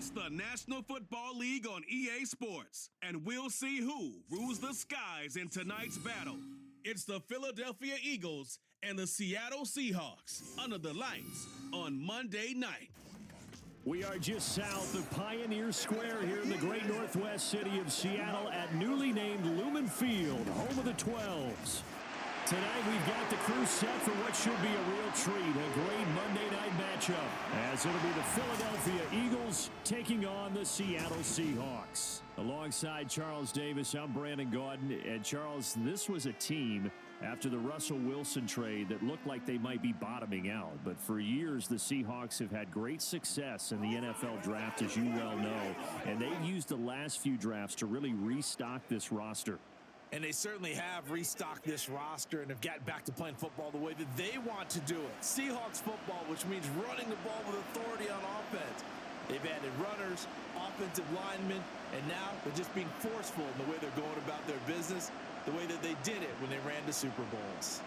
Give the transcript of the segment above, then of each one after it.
It's the National Football League on EA Sports, and we'll see who rules the skies in tonight's battle. It's the Philadelphia Eagles and the Seattle Seahawks under the lights on Monday night. We are just south of Pioneer Square here in the great northwest city of Seattle at newly named Lumen Field, home of the 12s. Tonight we've got the crew set for what should be a real treat, a great Monday night matchup, as it'll be the Philadelphia Eagles taking on the Seattle Seahawks. Alongside Charles Davis, I'm Brandon Gaudin. And Charles, this was a team after the Russell Wilson trade that looked like they might be bottoming out. But for years, the Seahawks have had great success in the NFL draft, as you well know. And they've used the last few drafts to really restock this roster. And they certainly have restocked this roster and have gotten back to playing football the way that they want to do it. Seahawks football, which means running the ball with authority on offense. They've added runners, offensive linemen, and now they're just being forceful in the way they're going about their business, the way that they did it when they ran to Super Bowls.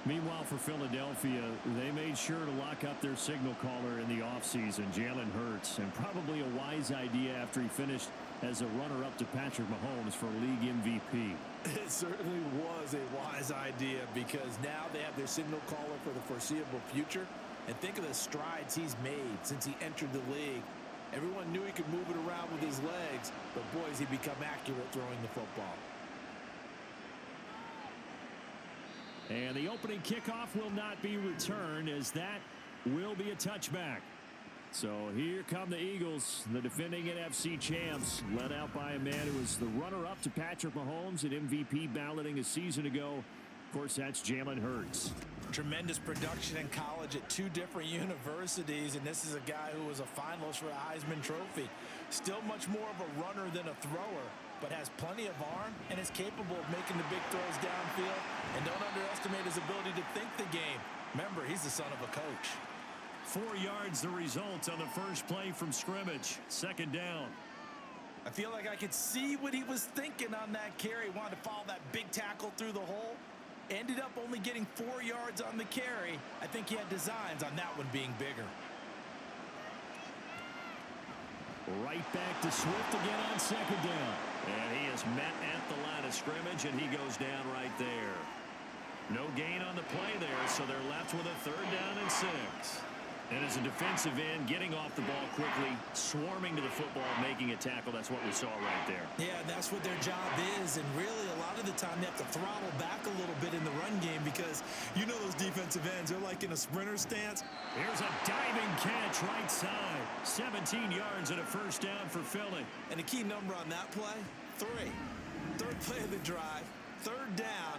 Meanwhile, for Philadelphia, they made sure to lock up their signal caller in the offseason, Jalen Hurts, and probably a wise idea after he finished as a runner-up to Patrick Mahomes for league MVP. It certainly was a wise idea because now they have their signal caller for the foreseeable future. And think of the strides he's made since he entered the league. Everyone knew he could move it around with his legs, but boy, has he become accurate throwing the football. And the opening kickoff will not be returned, as that will be a touchback. So here come the Eagles, the defending NFC champs, led out by a man who was the runner-up to Patrick Mahomes at MVP balloting a season ago. Of course, that's Jalen Hurts. Tremendous production in college at two different universities, and this is a guy who was a finalist for a Heisman Trophy. Still much more of a runner than a thrower, but has plenty of arm and is capable of making the big throws downfield. And don't underestimate his ability to think the game. Remember, he's the son of a coach. 4 yards the result on the first play from scrimmage. Second down. I feel like I could see what he was thinking on that carry. Wanted to follow that big tackle through the hole. Ended up only getting 4 yards on the carry. I think he had designs on that one being bigger. Right back to Swift again on second down. And he is met at the line of scrimmage, and he goes down right there. No gain on the play there, so they're left with a 3rd down and 6. And as a defensive end, getting off the ball quickly, swarming to the football, making a tackle, that's what we saw right there. Yeah, that's what their job is. And really, a lot of the time, they have to throttle back a little bit in the run game because you know those defensive ends, they're like in a sprinter stance. Here's a diving catch right side. 17 yards and a 1st down for Philly. And the key number on that play, 3. 3rd play of the drive, 3rd down.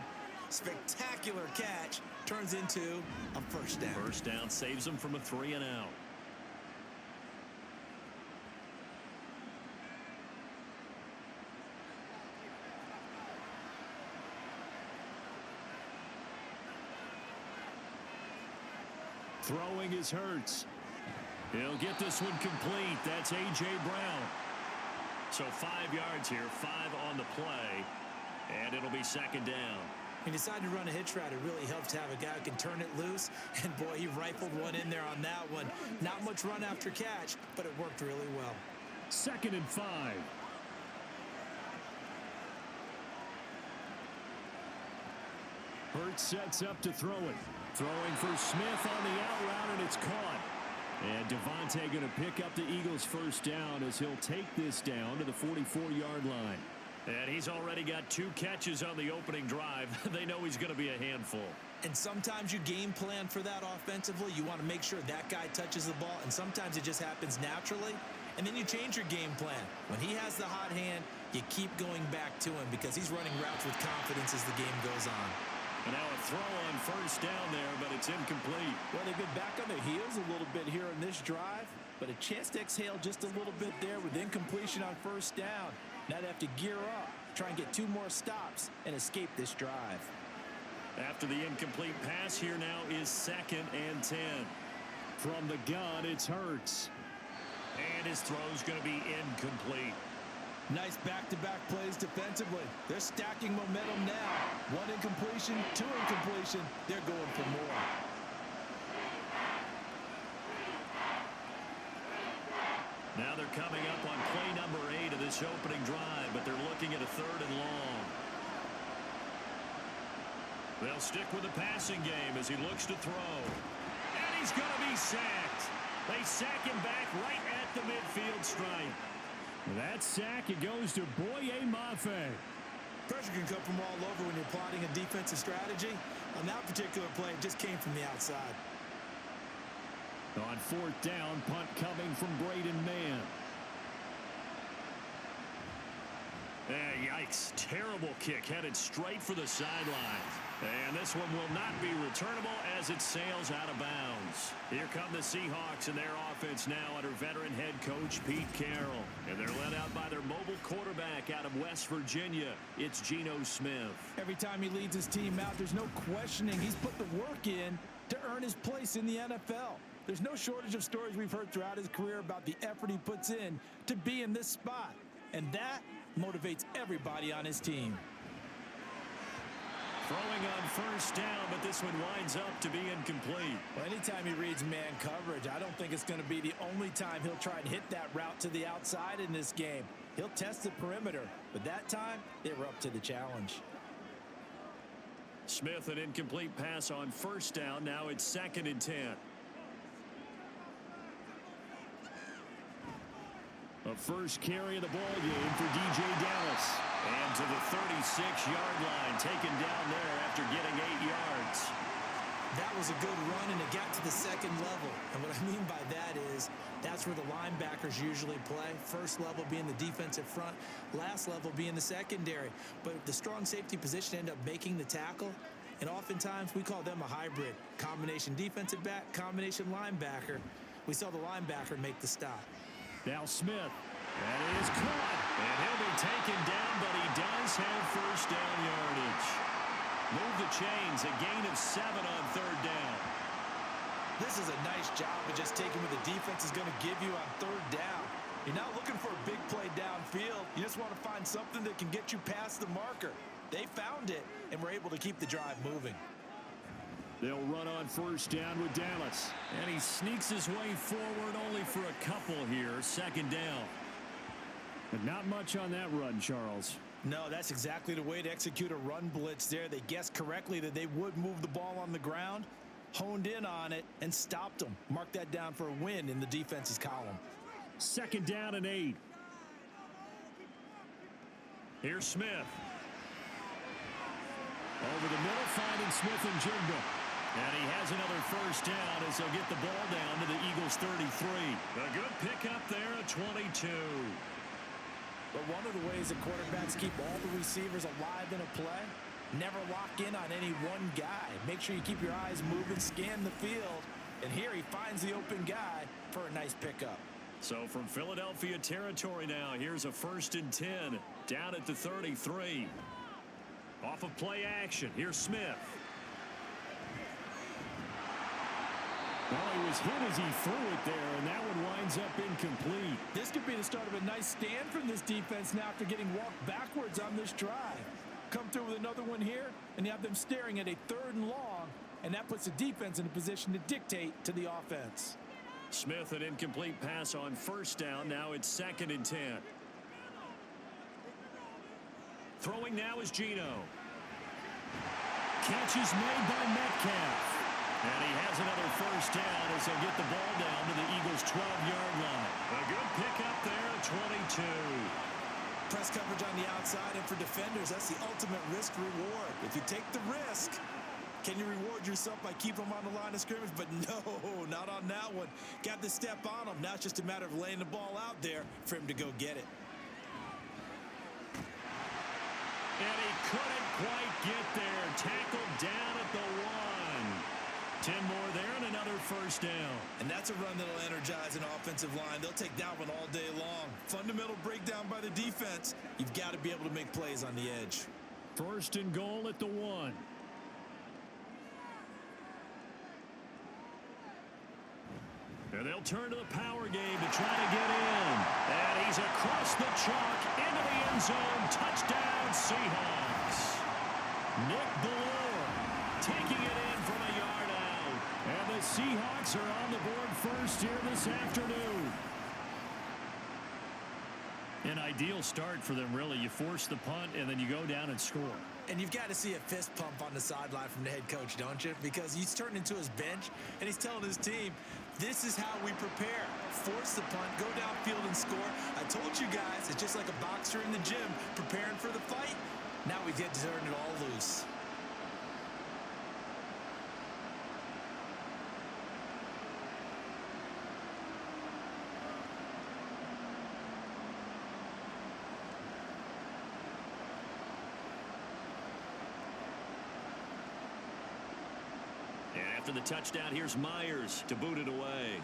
Spectacular catch turns into a 1st down. 1st down saves them from a 3 and out. Throwing is Hurts. He'll get this one complete. That's A.J. Brown. So 5 yards here, 5 on the play, and it'll be 2nd down. He decided to run a hitch route. It really helps to have a guy who can turn it loose. And, boy, he rifled one in there on that one. Not much run after catch, but it worked really well. 2nd and 5. Hurts sets up to throw it. Throwing for Smith on the out route, and it's caught. And Devontae going to pick up the Eagles' 1st down as he'll take this down to the 44-yard line. And he's already got 2 catches on the opening drive. They know he's going to be a handful. And sometimes you game plan for that offensively. You want to make sure that guy touches the ball, and sometimes it just happens naturally. And then you change your game plan. When he has the hot hand, you keep going back to him because he's running routes with confidence as the game goes on. And now a throw on 1st down there, but it's incomplete. Well, they've been back on their heels a little bit here in this drive, but a chance to exhale just a little bit there with incompletion on 1st down. Now they have to gear up, try and get 2 more stops, and escape this drive. After the incomplete pass, here now is 2nd and 10. From the gun, it's Hurts. And his throw's going to be incomplete. Nice back-to-back plays defensively. They're stacking momentum now. 1 incompletion, 2 incompletion. They're going for more. Now they're coming up on play number 8 of this opening drive, but they're looking at a 3rd and long. They'll stick with the passing game as he looks to throw. And he's going to be sacked. They sack him back right at the midfield stripe. That sack, it goes to Boye Mafe. Pressure can come from all over when you're plotting a defensive strategy. On that particular play, it just came from the outside. On 4th down, punt coming from Braden Mann. Yikes. Terrible kick headed straight for the sidelines. And this one will not be returnable as it sails out of bounds. Here come the Seahawks and their offense now under veteran head coach Pete Carroll. And they're led out by their mobile quarterback out of West Virginia. It's Geno Smith. Every time he leads his team out, there's no questioning. He's put the work in to earn his place in the NFL. There's no shortage of stories we've heard throughout his career about the effort he puts in to be in this spot. And that motivates everybody on his team. Throwing on 1st down, but this one winds up to be incomplete. Well, anytime he reads man coverage, I don't think it's going to be the only time he'll try and hit that route to the outside in this game. He'll test the perimeter, but that time, they were up to the challenge. Smith, an incomplete pass on 1st down. Now it's 2nd and 10. A first carry of the ball game for DJ Dallas. And to the 36-yard line, taken down there after getting 8 yards. That was a good run, and it got to the 2nd level. And what I mean by that is that's where the linebackers usually play. First level being the defensive front, last level being the secondary. But the strong safety position ended up making the tackle, and oftentimes we call them a hybrid. Combination defensive back, combination linebacker. We saw the linebacker make the stop. Now Smith. That is caught. And he'll be taken down, but he does have 1st down yardage. Move the chains. A gain of 7 on 3rd down. This is a nice job of just taking what the defense is going to give you on 3rd down. You're not looking for a big play downfield. You just want to find something that can get you past the marker. They found it and were able to keep the drive moving. They'll run on 1st down with Dallas. And he sneaks his way forward only for a couple here. 2nd down. But not much on that run, Charles. No, that's exactly the way to execute a run blitz there. They guessed correctly that they would move the ball on the ground, honed in on it, and stopped them. Mark that down for a win in the defense's column. 2nd down and 8. Here's Smith. Over the middle, finding Smith and Jigba. And he has another 1st down as they'll get the ball down to the Eagles' 33. A good pickup there at 22. But one of the ways that quarterbacks keep all the receivers alive in a play, never lock in on any one guy. Make sure you keep your eyes moving, scan the field. And here he finds the open guy for a nice pickup. So from Philadelphia territory now, here's a 1st and 10 down at the 33. Off of play action, here's Smith. Well, he was hit as he threw it there, and that one winds up incomplete. This could be the start of a nice stand from this defense now after getting walked backwards on this drive. Come through with another one here, and you have them staring at a 3rd and long, and that puts the defense in a position to dictate to the offense. Smith, an incomplete pass on 1st down. Now it's 2nd and 10. Throwing now is Geno. Catch is made by Metcalf. And he has another 1st down as they'll get the ball down to the Eagles' 12-yard line. A good pickup there at 22. Press coverage on the outside, and for defenders, that's the ultimate risk reward. If you take the risk, can you reward yourself by keeping them on the line of scrimmage? But no, not on that one. Got to step on him. Now it's just a matter of laying the ball out there for him to go get it. And he couldn't quite get there. Tackled down at the 1. 10 more there and another 1st down. And that's a run that'll energize an offensive line. They'll take that one all day long. Fundamental breakdown by the defense. You've got to be able to make plays on the edge. 1st and goal at the 1. And they'll turn to the power game to try to get in. And he's across the chalk into the end zone. Touchdown, Seahawks. Nick Ballore taking it in from a yard out. And the Seahawks are on the board first here this afternoon. An ideal start for them, really. You force the punt, and then you go down and score. And you've got to see a fist pump on the sideline from the head coach, don't you? Because he's turned into his bench, and he's telling his team, this is how we prepare. Force the punt, go downfield and score. I told you guys, it's just like a boxer in the gym preparing for the fight. Now we get to turn it all loose. And after the touchdown, here's Myers to boot it away.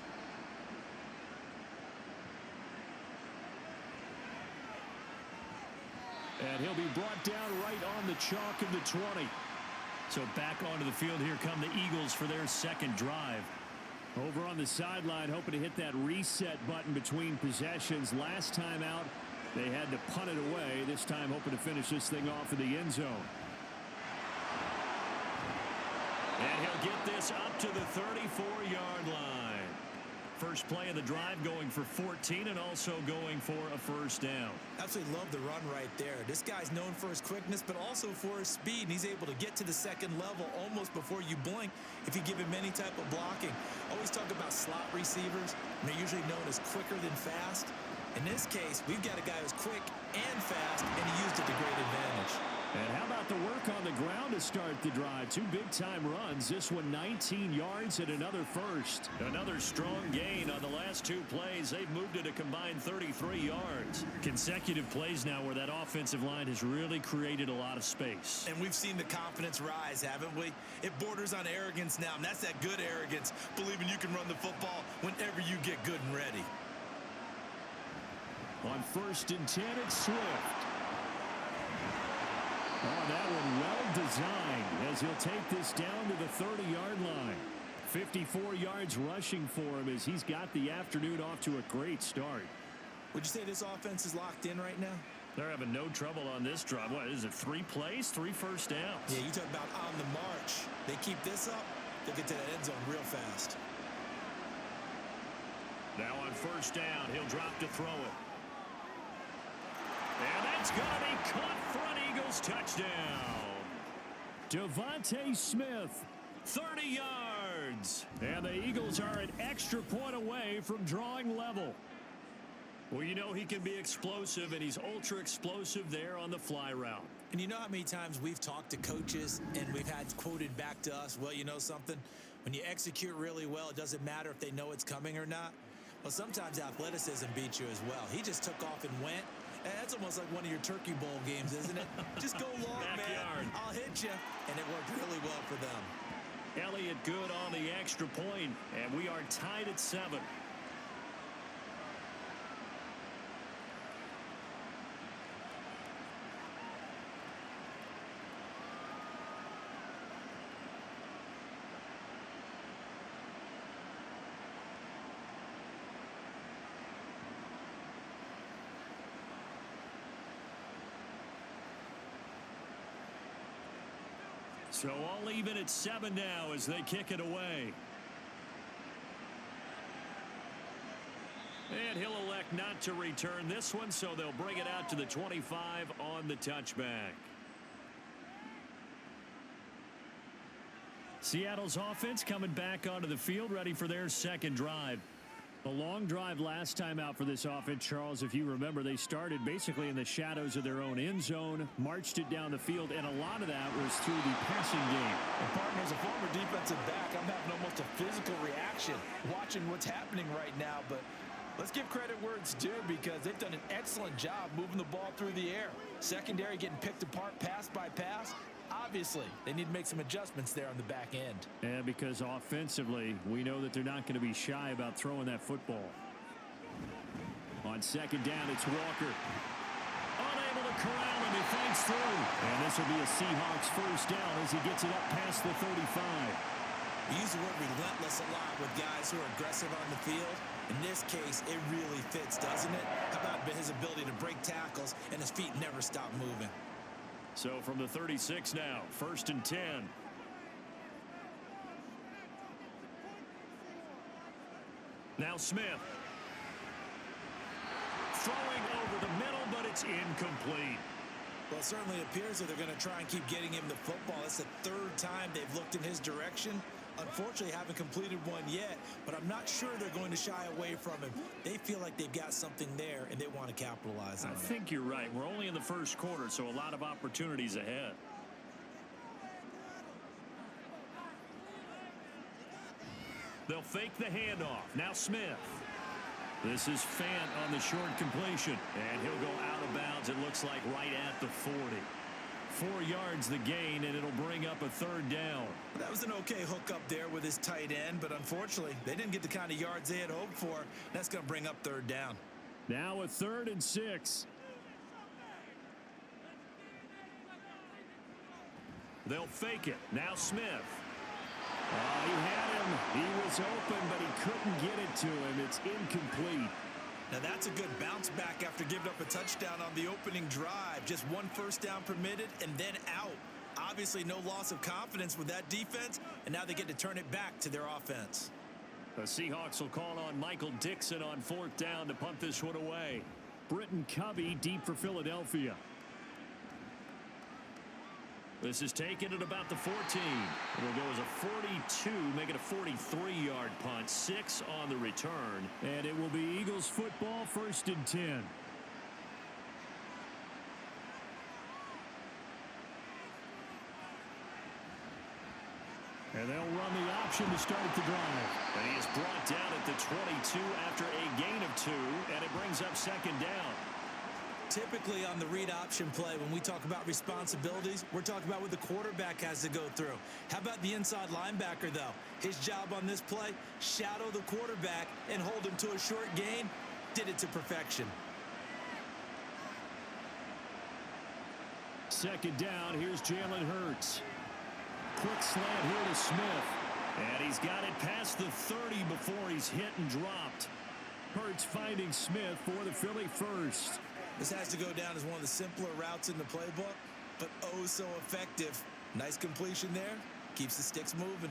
And he'll be brought down right on the chalk of the 20. So back onto the field, here come the Eagles for their second drive. Over on the sideline, hoping to hit that reset button between possessions. Last time out, they had to punt it away. This time, hoping to finish this thing off in the end zone. And he'll get this up to the 34-yard line. First play of the drive going for 14 and also going for a first down. Absolutely love the run right there. This guy's known for his quickness, but also for his speed, and he's able to get to the second level almost before you blink if you give him any type of blocking. Always talk about slot receivers, and they're usually known as quicker than fast. In this case, we've got a guy who's quick and fast, and he used it to great advantage. And how about the work on the ground to start the drive? Two big-time runs. This one 19 yards and another first. Another strong gain on the last two plays. They've moved it a combined 33 yards. Consecutive plays now where that offensive line has really created a lot of space. And we've seen the confidence rise, haven't we? It borders on arrogance now, and that's that good arrogance, believing you can run the football whenever you get good and ready. On 1st and 10, it's Swift. Oh, that one well designed as he'll take this down to the 30-yard line. 54 yards rushing for him as he's got the afternoon off to a great start. Would you say this offense is locked in right now? They're having no trouble on this drive. What is it, 3 plays, 3 first downs? Yeah, you talk about on the march. They keep this up, they'll get to that end zone real fast. Now on 1st down, he'll drop to throw it. And that's going to be caught for an Eagles touchdown. Devontae Smith, 30 yards. And the Eagles are an extra point away from drawing level. Well, you know he can be explosive, and he's ultra explosive there on the fly route. And you know how many times we've talked to coaches and we've had quoted back to us, well, you know something? When you execute really well, it doesn't matter if they know it's coming or not. Well, sometimes athleticism beats you as well. He just took off and went. And that's almost like one of your Turkey Bowl games, isn't it? Just go long, man. I'll hit you. And it worked really well for them. Elliott good on the extra point, and we are tied at 7. So all even at 7 now as they kick it away. And he'll elect not to return this one, so they'll bring it out to the 25 on the touchback. Seattle's offense coming back onto the field, ready for their second drive. A long drive last time out for this offense, Charles. If you remember, they started basically in the shadows of their own end zone, marched it down the field, and a lot of that was through the passing game. And partner, as a former defensive back, I'm having almost a physical reaction watching what's happening right now. But let's give credit where it's due because they've done an excellent job moving the ball through the air. Secondary getting picked apart pass by pass. Obviously, they need to make some adjustments there on the back end. And because offensively, we know that they're not going to be shy about throwing that football. On 2nd down, it's Walker. Unable to corral him, he fights through. And this will be a Seahawks first down as he gets it up past the 35. We use the word relentless a lot with guys who are aggressive on the field. In this case, it really fits, doesn't it? How about his ability to break tackles and his feet never stop moving? So from the 36 now, 1st and 10. Now Smith. Throwing over the middle. It's incomplete. Well, it certainly appears that they're going to try and keep getting him the football. That's the third time they've looked in his direction. Unfortunately, haven't completed one yet, but I'm not sure they're going to shy away from him. They feel like they've got something there, and they want to capitalize on it. I think you're right. We're only in the first quarter, so a lot of opportunities ahead. They'll fake the handoff. Now Smith. This is Fant on the short completion, and he'll go out of bounds, it looks like, right at the 40. 4 yards the gain, and it'll bring up a third down. That was an okay hook up there with his tight end, but unfortunately, they didn't get the kind of yards they had hoped for. That's going to bring up third down. Now a 3rd and 6. They'll fake it. Now Smith. He had him. He was open, but he couldn't get it to him. It's incomplete. Now that's a good bounce back after giving up a touchdown on the opening drive. Just 1 first down permitted and then out. Obviously no loss of confidence with that defense, and now they get to turn it back to their offense. The Seahawks will call on Michael Dixon on 4th down to punt this one away. Britton Covey deep for Philadelphia. This is taken at about the 14. It'll go as a 42, make it a 43-yard punt. 6 on the return. And it will be Eagles football, 1st and 10. And they'll run the option to start the drive. And he is brought down at the 22 after a gain of 2, and it brings up 2nd down. Typically on the read option play, when we talk about responsibilities, we're talking about what the quarterback has to go through. How about the inside linebacker, though? His job on this play, shadow the quarterback and hold him to a short gain. Did it to perfection. 2nd down, here's Jalen Hurts. Quick slant here to Smith. And he's got it past the 30 before he's hit and dropped. Hurts finding Smith for the Philly first. This has to go down as one of the simpler routes in the playbook, but oh so effective. Nice completion there. Keeps the sticks moving.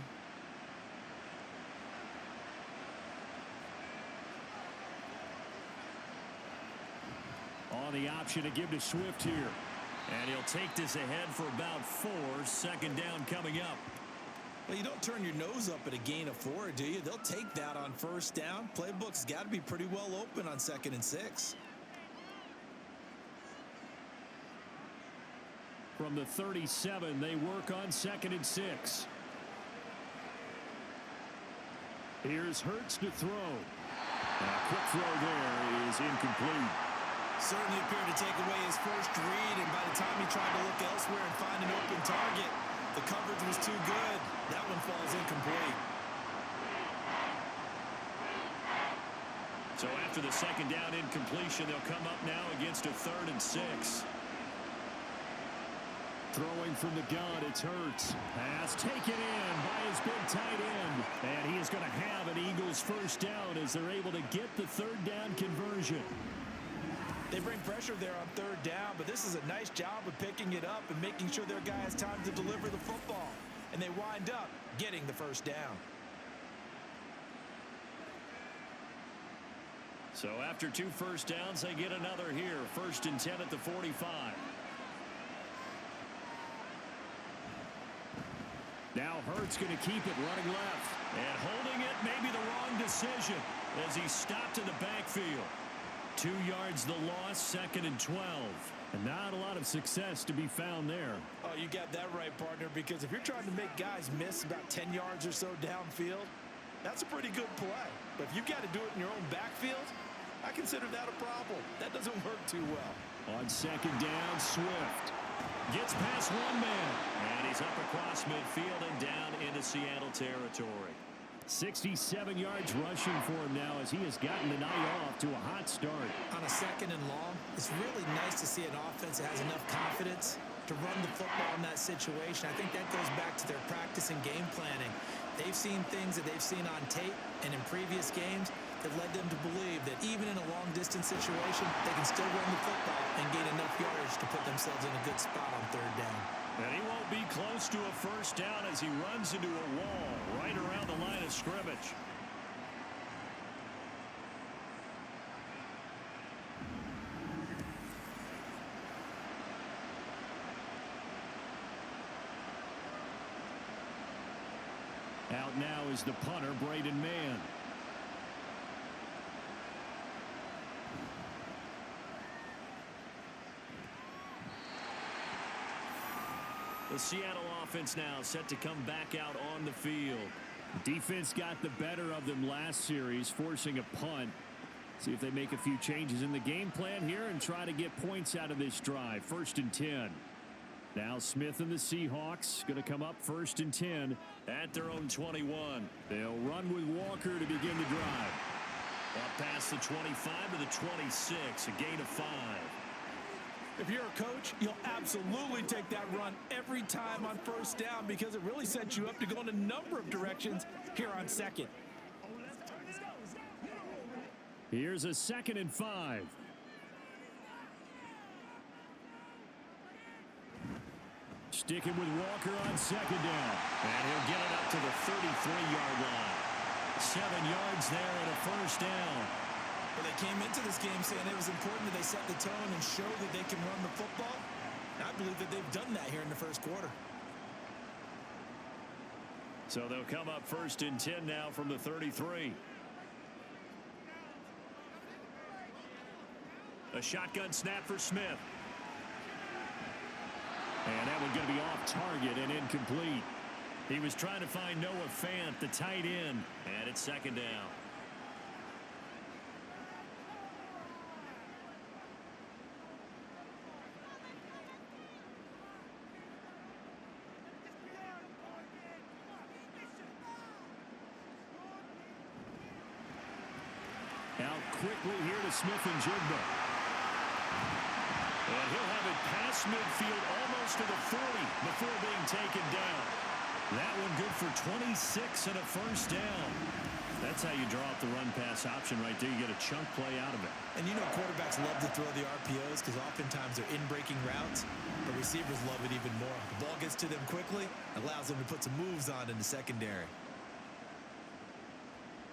On the option to give to Swift here. And he'll take this ahead for about 4. 2nd down coming up. Well, you don't turn your nose up at a gain of 4, do you? They'll take that on 1st down. Playbook's got to be pretty well open on 2nd and 6. From the 37, they work on 2nd and 6. Here's Hurts to throw. And a quick throw there is incomplete. Certainly appeared to take away his first read, and by the time he tried to look elsewhere and find an open target, the coverage was too good. That one falls incomplete. So after the 2nd down incompletion, they'll come up now against a 3rd and 6. Throwing from the gun, it's Hurts. Pass taken in by his big tight end. And he is going to have an Eagles 1st down as they're able to get the 3rd down conversion. They bring pressure there on 3rd down, but this is a nice job of picking it up and making sure their guy has time to deliver the football. And they wind up getting the 1st down. So after 2 first downs, they get another here. 1st and 10 at the 45. Now Hurts going to keep it running left. And holding it may be the wrong decision as he stopped in the backfield. 2 yards the loss, 2nd and 12. And not a lot of success to be found there. Oh, you got that right, partner, because if you're trying to make guys miss about 10 yards or so downfield, that's a pretty good play. But if you've got to do it in your own backfield, I consider that a problem. That doesn't work too well. On 2nd down, Swift gets past one man. And he's up across midfield and down into Seattle territory. 67 yards rushing for him now as he has gotten the night off to a hot start. On a 2nd and long, it's really nice to see an offense that has enough confidence to run the football in that situation. I think that goes back to their practice and game planning. They've seen things that they've seen on tape and in previous games that led them to believe that even in a long-distance situation, they can still run the football and gain enough yardage to put themselves in a good spot on 3rd down. And he won't be close to a 1st down as he runs into a wall right around the line of scrimmage. Out now is the punter, Braden Mann. The Seattle offense now set to come back out on the field. Defense got the better of them last series, forcing a punt. See if they make a few changes in the game plan here and try to get points out of this drive. 1st and 10. Now Smith and the Seahawks going to come up 1st and 10 at their own 21. They'll run with Walker to begin the drive. Up past the 25 to the 26, a gain of 5. If you're a coach, you'll absolutely take that run every time on 1st down because it really sets you up to go in a number of directions here on 2nd. Here's a 2nd and 5. Sticking with Walker on 2nd down. And he'll get it up to the 33-yard line. 7 yards there and a 1st down. Well, they came into this game saying it was important that they set the tone and show that they can run the football. And I believe that they've done that here in the 1st quarter. So they'll come up 1st and 10 now from the 33. A shotgun snap for Smith. And that one going to be off target and incomplete. He was trying to find Noah Fant, the tight end, and it's 2nd down. Out quickly here to Smith and Jigba. And he'll have it past midfield almost to the 40 before being taken down. That one good for 26 and a 1st down. That's how you draw up the run-pass option right there. You get a chunk play out of it. And you know quarterbacks love to throw the RPOs because oftentimes they're in-breaking routes. But receivers love it even more. The ball gets to them quickly, allows them to put some moves on in the secondary.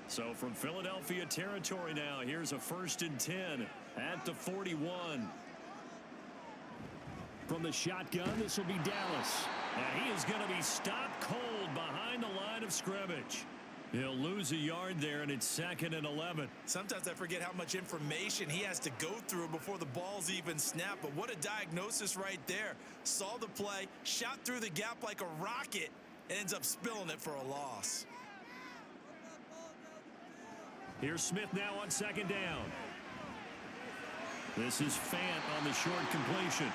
So from Philadelphia territory now, here's a 1st and 10 at the 41. From the shotgun, this will be Dallas. And he is going to be stopped cold behind the line of scrimmage. He'll lose a yard there, and it's 2nd and 11. Sometimes I forget how much information he has to go through before the ball's even snapped. But what a diagnosis right there. Saw the play, shot through the gap like a rocket, and ends up spilling it for a loss. Here's Smith now on 2nd down. This is Fant on the short completion.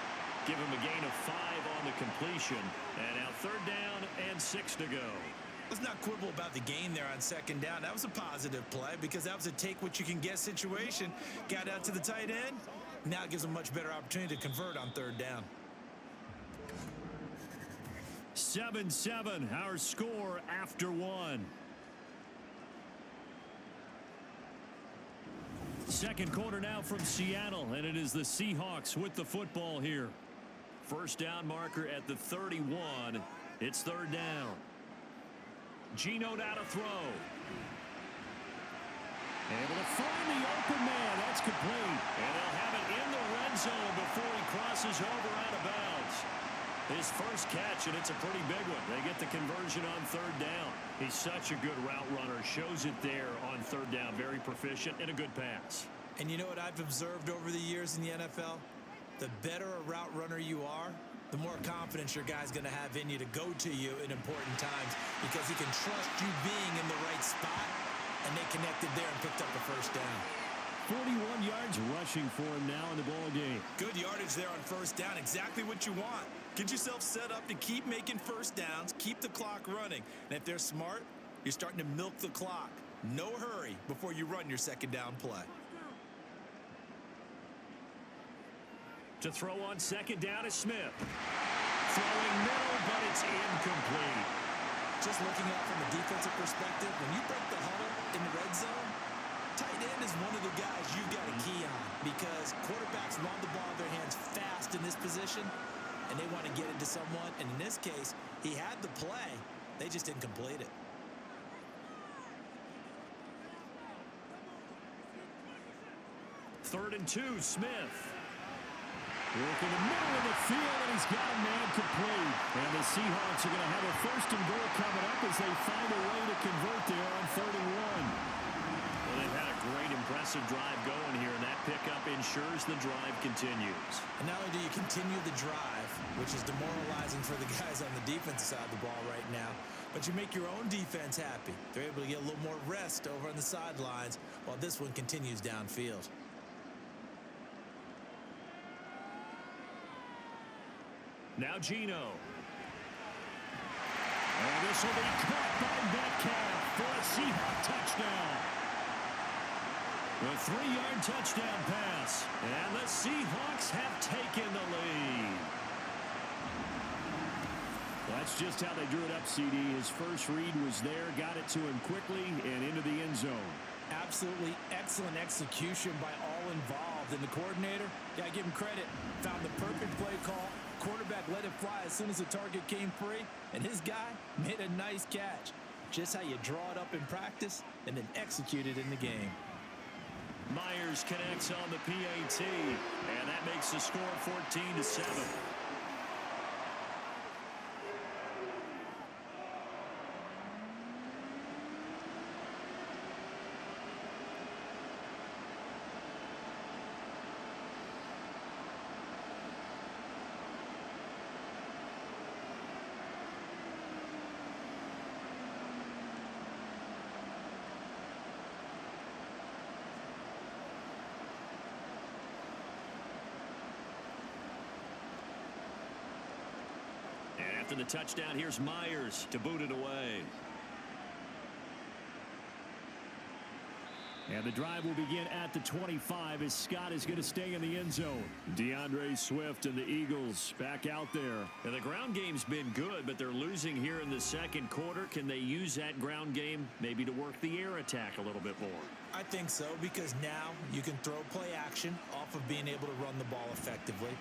Give him a gain of 5 on the completion. And now 3rd down and 6 to go. Let's not quibble about the gain there on 2nd down. That was a positive play because that was a take-what-you-can-get situation. Got out to the tight end. Now it gives them a much better opportunity to convert on 3rd down. 7-7, our score after 1. Second quarter now from Seattle, and it is the Seahawks with the football here. 1st down marker at the 31. It's 3rd down. Geno now to throw. Able to find the open man. That's complete. And they'll have it in the red zone before he crosses over out of bounds. His first catch, and it's a pretty big one. They get the conversion on 3rd down. He's such a good route runner. Shows it there on 3rd down. Very proficient and a good pass. And you know what I've observed over the years in the NFL? The better a route runner you are, the more confidence your guy's going to have in you to go to you in important times because he can trust you being in the right spot, and they connected there and picked up the 1st down. 41 yards rushing for him now in the ball game. Good yardage there on 1st down. Exactly what you want. Get yourself set up to keep making 1st downs, keep the clock running. And if they're smart, you're starting to milk the clock. No hurry before you run your 2nd down play. To throw on 2nd down is Smith. Throwing middle, but it's incomplete. Just looking at it from a defensive perspective, when you break the huddle in the red zone, tight end is one of the guys you've got a key on because quarterbacks want the ball in their hands fast in this position, and they want to get it to someone. And in this case, he had the play. They just didn't complete it. Third and 2, Smith. Working the middle of the field, and he's got a man complete. And the Seahawks are going to have a 1st and goal coming up as they find a way to convert there on 3rd and 1. Well, they've had a great, impressive drive going here, and that pickup ensures the drive continues. And not only do you continue the drive, which is demoralizing for the guys on the defensive side of the ball right now, but you make your own defense happy. They're able to get a little more rest over on the sidelines while this one continues downfield. Now Geno. And this will be caught by Metcalf for a Seahawks touchdown. A 3-yard touchdown pass. And the Seahawks have taken the lead. That's just how they drew it up, CD. His first read was there, got it to him quickly, and into the end zone. Absolutely excellent execution by all involved. And the coordinator, got to give him credit, found the perfect play call. Quarterback let it fly as soon as the target came free, and his guy made a nice catch. Just how you draw it up in practice and then execute it in the game. Myers connects on the PAT, and that makes the score 14-7. After the touchdown, here's Myers to boot it away. And the drive will begin at the 25 as Scott is going to stay in the end zone. DeAndre Swift and the Eagles back out there. And the ground game's been good, but they're losing here in the second quarter. Can they use that ground game maybe to work the air attack a little bit more? I think so, because now you can throw play action off of being able to run the ball effectively.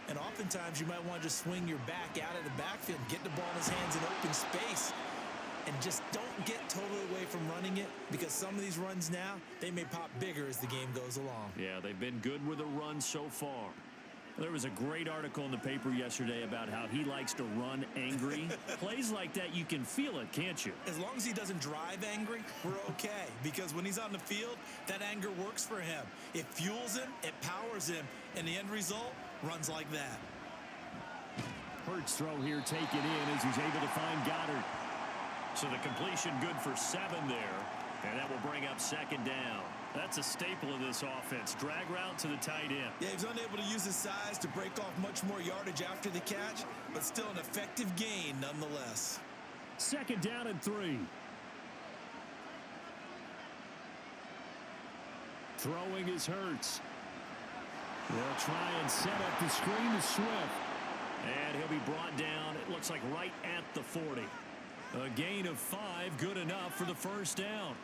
And oftentimes you might want to just swing your back out of the backfield, get the ball in his hands in open space, and just don't get totally away from running it, because some of these runs now, they may pop bigger as the game goes along. Yeah, they've been good with a run so far. There was a great article in the paper yesterday about how he likes to run angry. Plays like that, you can feel it, can't you? As long as he doesn't drive angry, we're okay. Because when he's on the field, that anger works for him. It fuels him, it powers him, and the end result, runs like that. Hurts throw here taken in as he's able to find Goddard. So the completion good for 7 there, and that will bring up 2nd down. That's a staple of this offense. Drag route to the tight end. Yeah, he's unable to use his size to break off much more yardage after the catch, but still an effective gain nonetheless. 2nd down and 3. Throwing is Hurts. They'll try and set up the screen to Swift. And he'll be brought down, it looks like right at the 40. A gain of 5, good enough for the first down.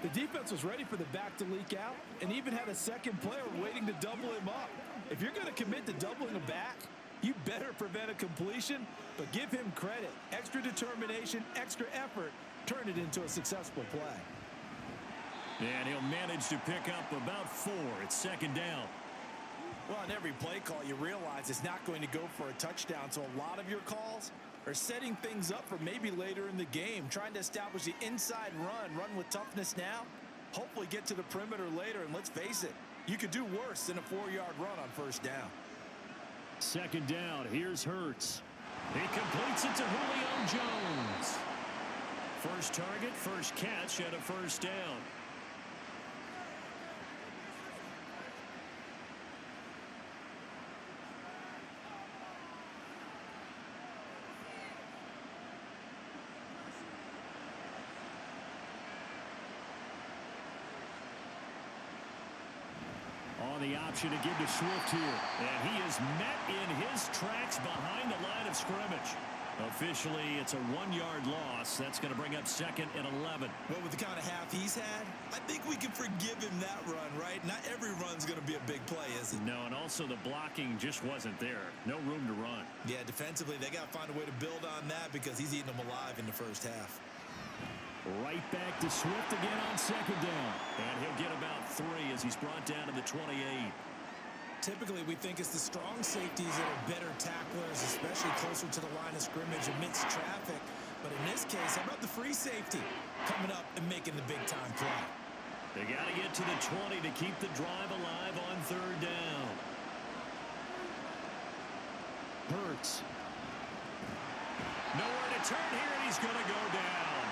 The defense was ready for the back to leak out and even had a second player waiting to double him up. If you're going to commit to doubling a back, you better prevent a completion, but give him credit. Extra determination, extra effort, turn it into a successful play. And he'll manage to pick up about 4. It's 2nd down. Well, on every play call, you realize it's not going to go for a touchdown, so a lot of your calls are setting things up for maybe later in the game, trying to establish the inside run with toughness now, hopefully get to the perimeter later, and let's face it, you could do worse than a 4-yard run on 1st down. 2nd down, here's Hurts. He completes it to Julio Jones. First target, first catch, and a 1st down. On the option to give to Swift here. And he is met in his tracks behind the line of scrimmage. Officially, it's a 1-yard loss. That's going to bring up 2nd and 11. Well, with the kind of half he's had, I think we can forgive him that run, right? Not every run's going to be a big play, is it? No, and also the blocking just wasn't there. No room to run. Yeah, defensively, they got to find a way to build on that because he's eating them alive in the first half. Right back to Swift again on 2nd down. And he'll get about 3 as he's brought down to the 28. Typically, we think it's the strong safeties that are better tacklers, especially closer to the line of scrimmage amidst traffic. But in this case, how about the free safety coming up and making the big-time play? They got to get to the 20 to keep the drive alive on third down. Hurts. Nowhere to turn here, and he's going to go down.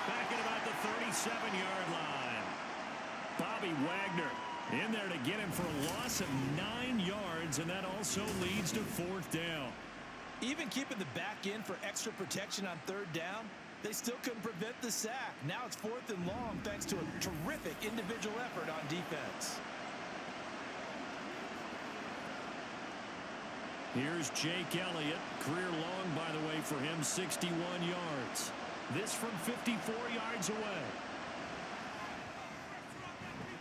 Back at about the 37-yard line. Bobby Wagner in there to get him for a loss of 9 yards, and that also leads to fourth down. Even keeping the back in for extra protection on third down, they still couldn't prevent the sack. Now it's 4th and long thanks to a terrific individual effort on defense. Here's Jake Elliott. Career long, by the way, for him, 61 yards. This from 54 yards away.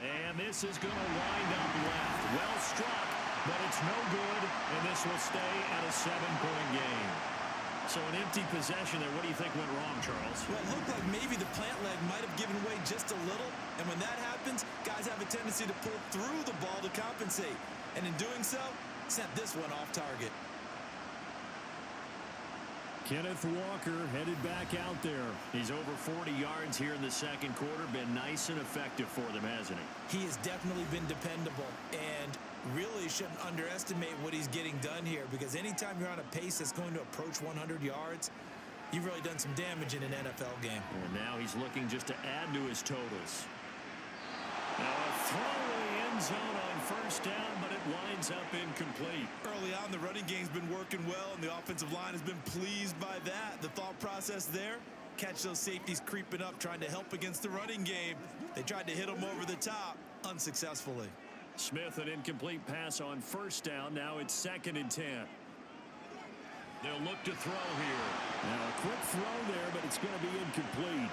And this is going to wind up left. Well struck, but it's no good, and this will stay at a 7-point game. So an empty possession there. What do you think went wrong, Charles? Well, it looked like maybe the plant leg might have given way just a little, and when that happens, guys have a tendency to pull through the ball to compensate. And in doing so, sent this one off target. Kenneth Walker headed back out there. He's over 40 yards here in the second quarter. Been nice and effective for them, hasn't he? He has definitely been dependable, and really shouldn't underestimate what he's getting done here, because anytime you're on a pace that's going to approach 100 yards, you've really done some damage in an NFL game. And now he's looking just to add to his totals. Now a throw in the end zone on first down, but it winds up incomplete. Early on, the running game's been working well, and the offensive line has been pleased by that. The thought process there, catch those safeties creeping up, trying to help against the running game. They tried to hit them over the top, unsuccessfully. Smith, an incomplete pass on first down. Now it's 2nd and 10. They'll look to throw here. Now a quick throw there, but it's going to be incomplete.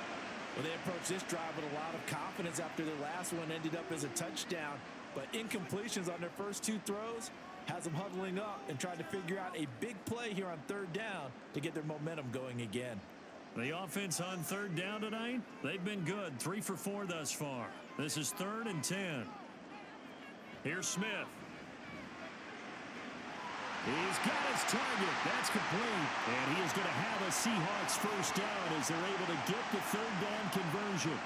Well, they approached this drive with a lot of confidence after their last one ended up as a touchdown. But incompletions on their first 2 throws has them huddling up and trying to figure out a big play here on third down to get their momentum going again. The offense on third down tonight, they've been good. 3 for 4 thus far. This is 3rd and 10. Here's Smith. He's got his target. That's complete. And he is going to have a Seahawks first down as they're able to get the third down conversion.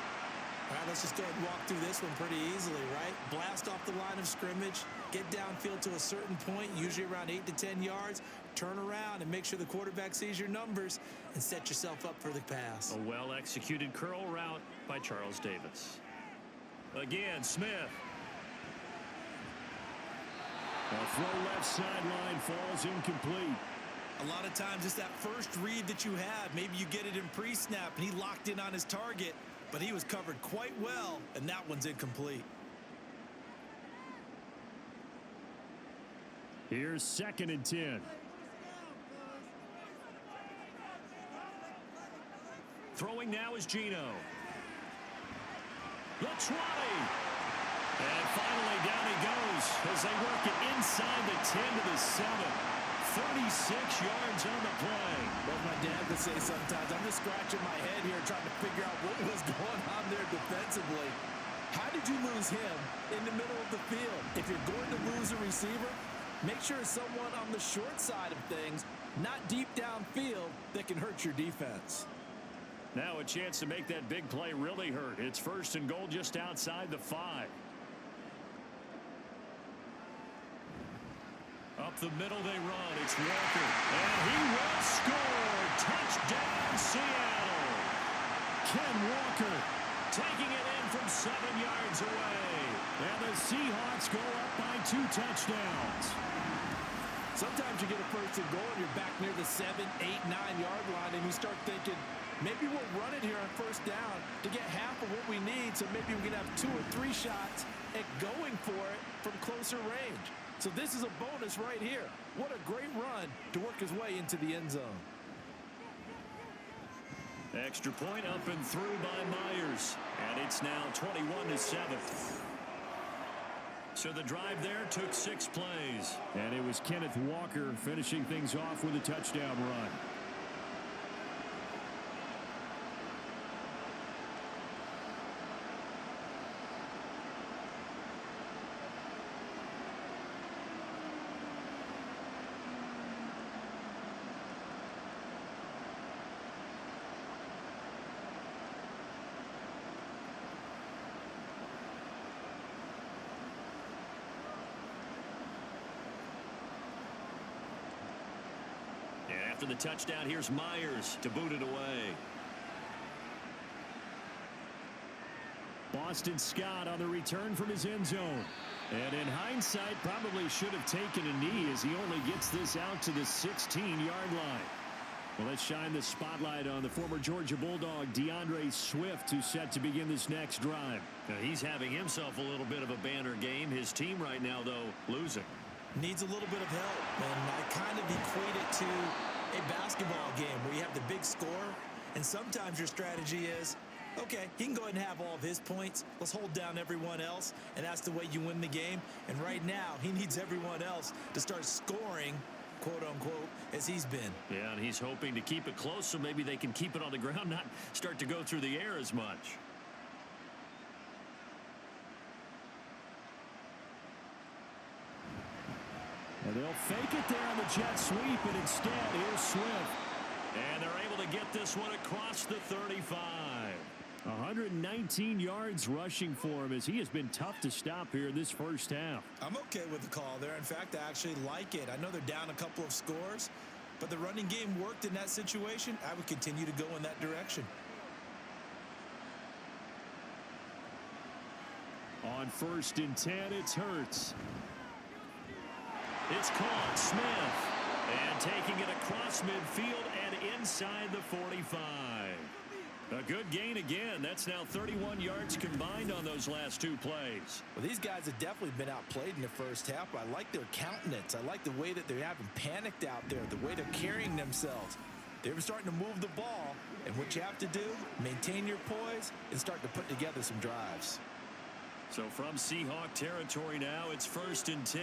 All right, let's just go ahead and walk through this one pretty easily, right? Blast off the line of scrimmage, get downfield to a certain point, usually around 8 to 10 yards, turn around and make sure the quarterback sees your numbers and set yourself up for the pass. A well-executed curl route by Charles Davis. Again, Smith. A throw left sideline falls incomplete. A lot of times it's that first read that you have. Maybe you get it in pre-snap and he locked in on his target, but he was covered quite well, and that one's incomplete. Here's 2nd and 10. Throwing now is Gino. The 20. And finally down he goes as they work it inside the 10 to the 7. 36 yards on the play. Well, my dad would say sometimes, I'm just scratching my head here trying to figure out what was going on there defensively. How did you lose him in the middle of the field? If you're going to lose a receiver, make sure it's someone on the short side of things, not deep downfield, that can hurt your defense. Now a chance to make that big play really hurt. It's 1st and goal just outside the 5. Up the middle they run. It's Walker. And he will score. Touchdown, Seattle. Ken Walker taking it in from 7 yards away. And the Seahawks go up by 2 touchdowns. Sometimes you get a 1st and goal and you're back near the 7, 8, 9-yard line and you start thinking, maybe we'll run it here on 1st down to get half of what we need, so maybe we can have 2 or 3 shots at going for it from closer range. So this is a bonus right here. What a great run to work his way into the end zone. Extra point up and through by Myers. And it's now 21-7. So the drive there took 6 plays. And it was Kenneth Walker finishing things off with a touchdown run. After the touchdown, here's Myers to boot it away. Boston Scott on the return from his end zone. And in hindsight, probably should have taken a knee as he only gets this out to the 16-yard line. Well, let's shine the spotlight on the former Georgia Bulldog, DeAndre Swift, who's set to begin this next drive. Now, he's having himself a little bit of a banner game. His team right now, though, losing. Needs a little bit of help, and I kind of equate it to a basketball game where you have the big score, and sometimes your strategy is, okay, he can go ahead and have all of his points. Let's hold down everyone else, and that's the way you win the game. And right now, he needs everyone else to start scoring, quote-unquote, as he's been. Yeah, and he's hoping to keep it close so maybe they can keep it on the ground, not start to go through the air as much. And they'll fake it there on the jet sweep, and instead, here's Swift. And they're able to get this one across the 35. 119 yards rushing for him as he has been tough to stop here in this first half. I'm okay with the call there. In fact, I actually like it. I know they're down a couple of scores, but the running game worked in that situation. I would continue to go in that direction. On 1st and 10, it's Hurts. It's caught. Smith. And taking it across midfield and inside the 45. A good gain again. That's now 31 yards combined on those last two plays. Well, these guys have definitely been outplayed in the first half. I like their countenance. I like the way that they haven't panicked out there, the way they're carrying themselves. They're starting to move the ball, and what you have to do, maintain your poise and start to put together some drives. So from Seahawk territory now, it's 1st and 10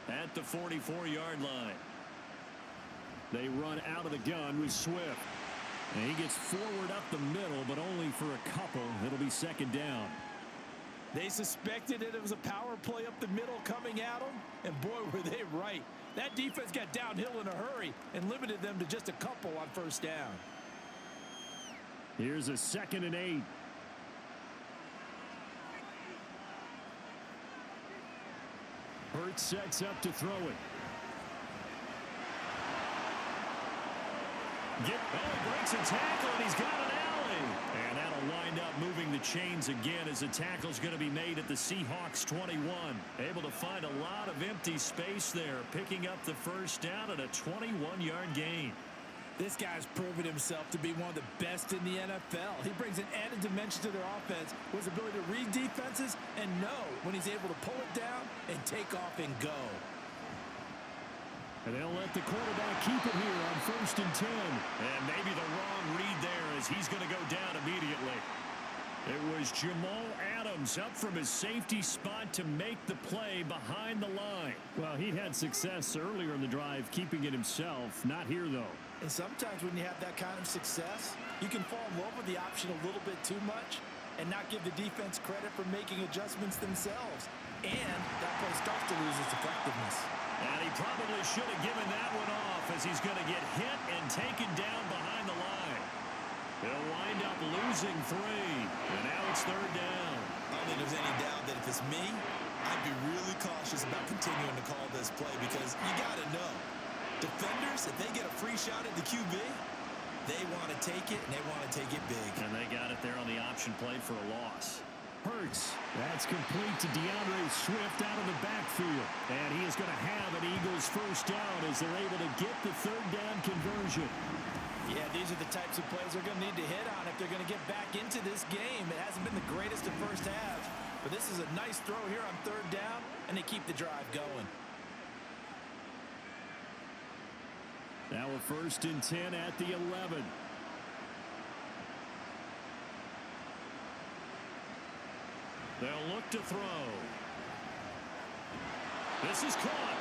at the 44-yard line. They run out of the gun with Swift. And he gets forward up the middle, but only for a couple. It'll be 2nd down. They suspected it was a power play up the middle coming at them, and boy, were they right. That defense got downhill in a hurry and limited them to just a couple on 1st down. Here's a 2nd and 8. Hurts sets up to throw it. He breaks a tackle, and he's got an alley. And that'll wind up moving the chains again as the tackle's going to be made at the Seahawks 21. Able to find a lot of empty space there, picking up the 1st down and a 21-yard gain. This guy's proven himself to be one of the best in the NFL. He brings an added dimension to their offense with his ability to read defenses and know when he's able to pull it down and take off and go. And they'll let the quarterback keep it here on 1st and 10. And maybe the wrong read there as he's going to go down immediately. It was Jamal Adams up from his safety spot to make the play behind the line. Well, he had success earlier in the drive keeping it himself. Not here, though. And sometimes when you have that kind of success, you can fall in love with the option a little bit too much and not give the defense credit for making adjustments themselves. And that play starts to lose its effectiveness. And he probably should have given that one off as he's going to get hit and taken down behind the line. He'll wind up losing 3. And now it's 3rd down. I don't think there's any doubt that if it's me, I'd be really cautious about continuing to call this play because you got to know. Defenders, if they get a free shot at the QB, they want to take it, and they want to take it big. And they got it there on the option play for a loss. Hurts. That's complete to DeAndre Swift out of the backfield. And he is going to have an Eagles 1st down as they're able to get the 3rd down conversion. Yeah, these are the types of plays they're going to need to hit on if they're going to get back into this game. It hasn't been the greatest of first halves, but this is a nice throw here on 3rd down, and they keep the drive going. Now a 1st and 10 at the 11. They'll look to throw. This is caught.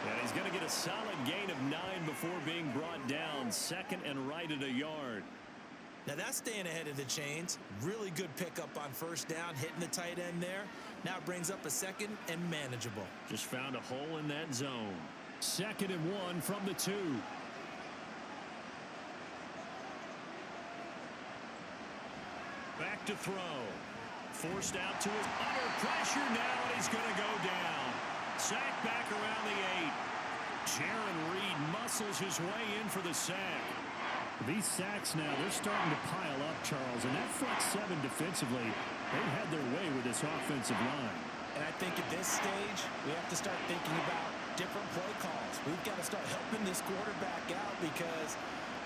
And he's going to get a solid gain of 9 before being brought down. 2nd and right at a yard. Now that's staying ahead of the chains. Really good pickup on 1st down, hitting the tight end there. Now it brings up a 2nd and manageable. Just found a hole in that zone. 2nd and 1 from the 2. Back to throw. Forced out to his under pressure now, and he's going to go down. Sacked back around the 8. Jaron Reed muscles his way in for the sack. These sacks now, they're starting to pile up, Charles. And that front seven defensively, they had their way with this offensive line. And I think at this stage, we have to start thinking about different play calls. We've got to start helping this quarterback out because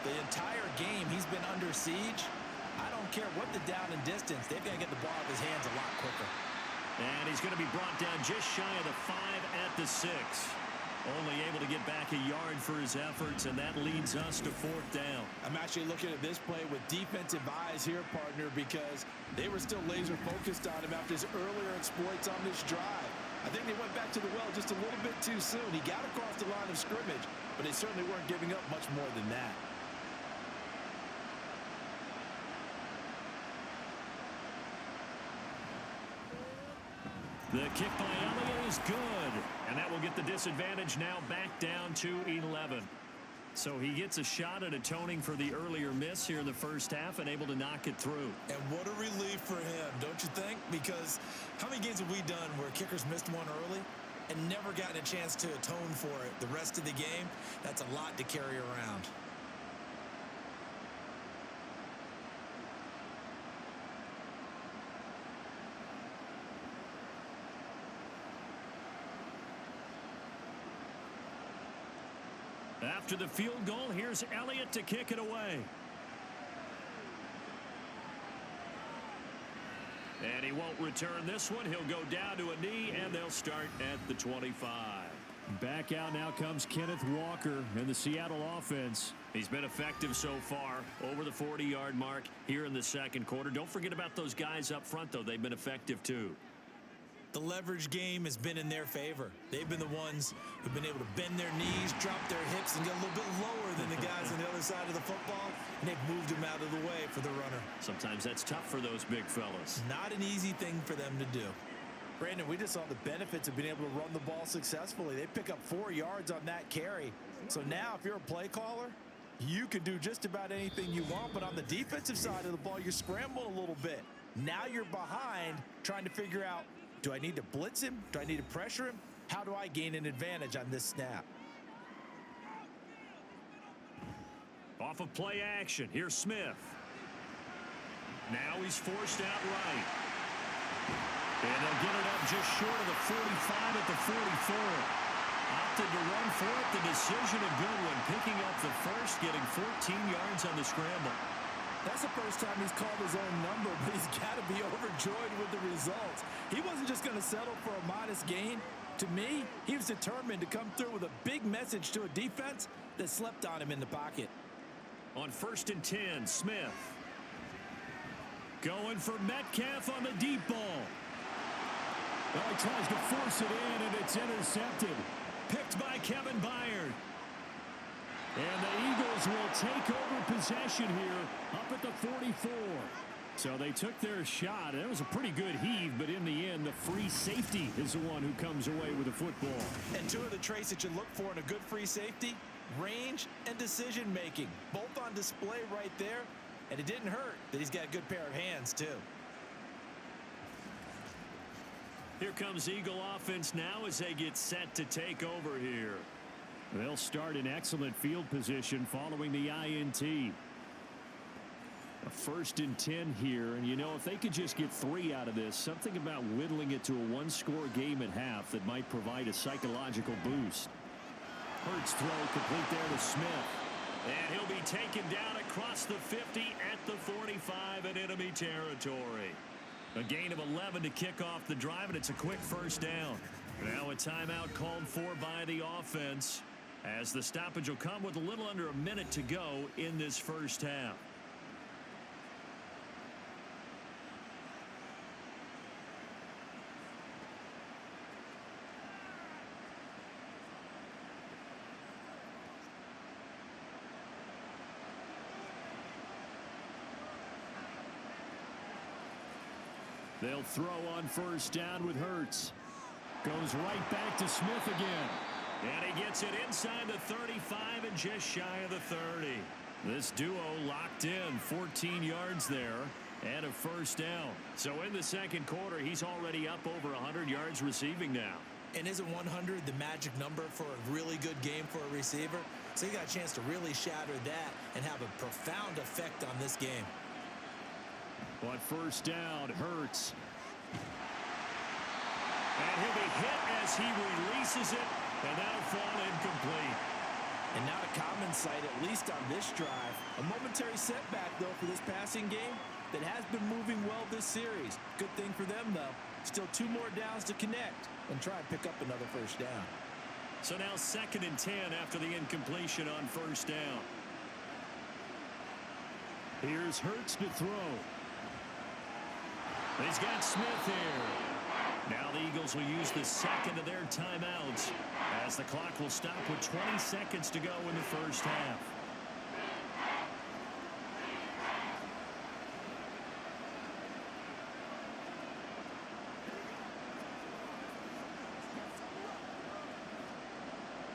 the entire game he's been under siege. I don't care what the down and distance. They've got to get the ball out of his hands a lot quicker. And he's going to be brought down just shy of the 5 at the 6. Only able to get back a yard for his efforts, and that leads us to 4th down. I'm actually looking at this play with defensive eyes here, partner, because they were still laser focused on him after his earlier exploits on this drive. I think they went back to the well just a little bit too soon. He got across the line of scrimmage, but they certainly weren't giving up much more than that. The kick by Elliott is good, and that will get the disadvantage now back down to 11. So he gets a shot at atoning for the earlier miss here in the first half and able to knock it through. And what a relief for him, don't you think? Because how many games have we done where kickers missed one early and never gotten a chance to atone for it the rest of the game? That's a lot to carry around. After the field goal, here's Elliott to kick it away. And he won't return this one. He'll go down to a knee, and they'll start at the 25. Back out now comes Kenneth Walker in the Seattle offense. He's been effective so far, over the 40-yard mark here in the second quarter. Don't forget about those guys up front, though. They've been effective, too. The leverage game has been in their favor. They've been the ones who've been able to bend their knees, drop their hips, and get a little bit lower than the guys on the other side of the football, and they've moved them out of the way for the runner. Sometimes that's tough for those big fellas. Not an easy thing for them to do. Brandon, we just saw the benefits of being able to run the ball successfully. They pick up 4 yards on that carry. So now if you're a play caller, you can do just about anything you want, but on the defensive side of the ball, you're scrambling a little bit. Now you're behind trying to figure out, do I need to blitz him? Do I need to pressure him? How do I gain an advantage on this snap? Off of play action, here's Smith. Now he's forced out right. And they'll get it up just short of the 45 at the 44. Opted to run for it. The decision a good one. Picking up the first, getting 14 yards on the scramble. That's the first time he's called his own number, but he's got to be overjoyed with the results. He wasn't just going to settle for a modest gain. To me, he was determined to come through with a big message to a defense that slept on him in the pocket. On 1st and 10, Smith. Going for Metcalf on the deep ball. Well, he tries to force it in, and it's intercepted. Picked by Kevin Byard. And the Eagles will take over possession here up at the 44. So they took their shot. It was a pretty good heave, but in the end, the free safety is the one who comes away with the football. And two of the traits that you look for in a good free safety, range and decision-making. Both on display right there. And it didn't hurt that he's got a good pair of hands, too. Here comes Eagle offense now as they get set to take over here. They'll start in excellent field position following the INT. A 1st and 10 here, and you know, if they could just get 3 out of this, something about whittling it to a 1-score game at half that might provide a psychological boost. Hurts throw complete there to Smith. And he'll be taken down across the 50 at the 45 in enemy territory. A gain of 11 to kick off the drive, and it's a quick first down. Now a timeout called for by the offense, as the stoppage will come with a little under a minute to go in this first half. They'll throw on 1st down with Hurts. Goes right back to Smith again. And he gets it inside the 35 and just shy of the 30. This duo locked in, 14 yards there and a 1st down. So in the second quarter, he's already up over 100 yards receiving now. And isn't 100 the magic number for a really good game for a receiver? So he got a chance to really shatter that and have a profound effect on this game. On first down, Hurts. And he'll be hit as he releases it, and that'll fall incomplete. And not a common sight, at least on this drive. A momentary setback, though, for this passing game that has been moving well this series. Good thing for them, though. Still 2 more downs to connect and try and pick up another first down. So now 2nd and 10 after the incompletion on first down. Here's Hurts to throw. He's got Smith here. Now the Eagles will use the second of their timeouts as the clock will stop with 20 seconds to go in the first half.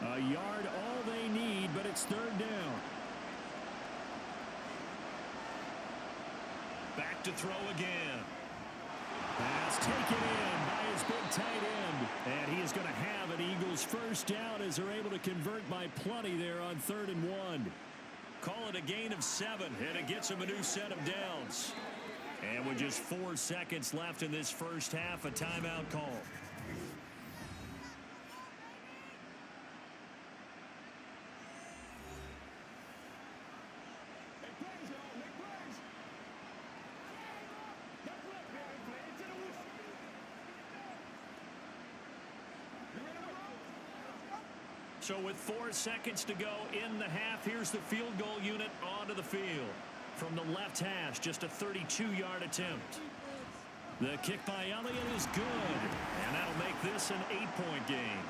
A yard all they need, but it's 3rd down. Back to throw again. Pass taken in by his big tight end. And he is going to have an Eagles first down as they're able to convert by plenty there on 3rd and 1. Call it a gain of 7, and it gets him a new set of downs. And with just 4 seconds left in this first half, a timeout call. So with 4 seconds to go in the half, here's the field goal unit onto the field. From the left hash, just a 32-yard attempt. The kick by Elliott is good, and that'll make this an 8-point game.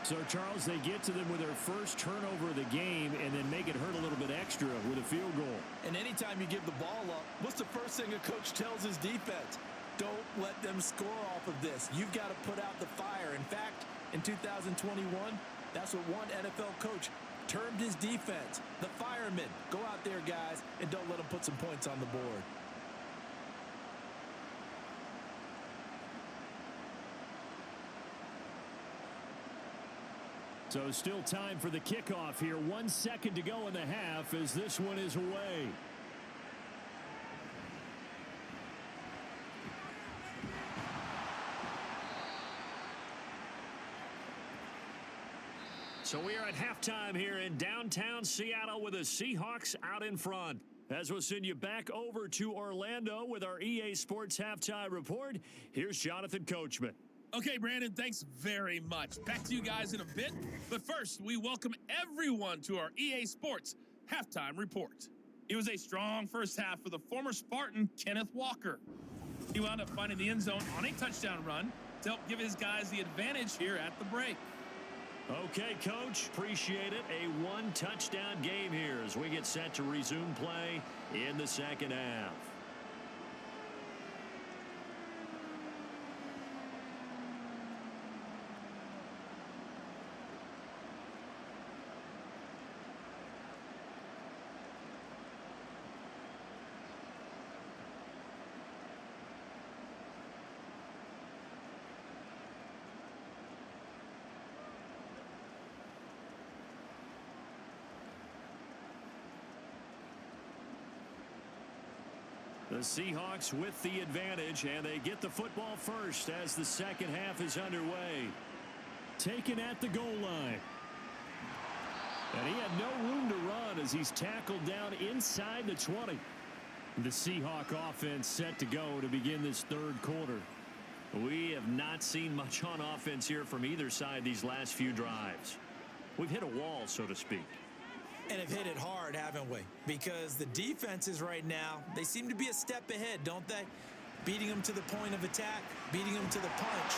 So, Charles, they get to them with their first turnover of the game and then make it hurt a little bit extra with a field goal. And anytime you give the ball up, what's the first thing a coach tells his defense? Don't let them score off of this. You've got to put out the fire. In fact, in 2021, that's what one NFL coach termed his defense. The firemen. Go out there, guys, and don't let them put some points on the board. So still time for the kickoff here. 1 second to go in the half as this one is away. So we are at halftime here in downtown Seattle with the Seahawks out in front. As we'll send you back over to Orlando with our EA Sports Halftime Report, here's Jonathan Coachman. Okay, Brandon, thanks very much. Back to you guys in a bit. But first, we welcome everyone to our EA Sports Halftime Report. It was a strong first half for the former Spartan, Kenneth Walker. He wound up finding the end zone on a touchdown run to help give his guys the advantage here at the break. Okay, Coach, appreciate it. A 1-touchdown game here as we get set to resume play in the second half. The Seahawks with the advantage, and they get the football first as the second half is underway. Taken at the goal line. And he had no room to run as he's tackled down inside the 20. The Seahawk offense set to go to begin this third quarter. We have not seen much on offense here from either side these last few drives. We've hit a wall, so to speak. And have hit it hard, haven't we? Because the defenses right now, they seem to be a step ahead, don't they? Beating them to the point of attack, beating them to the punch.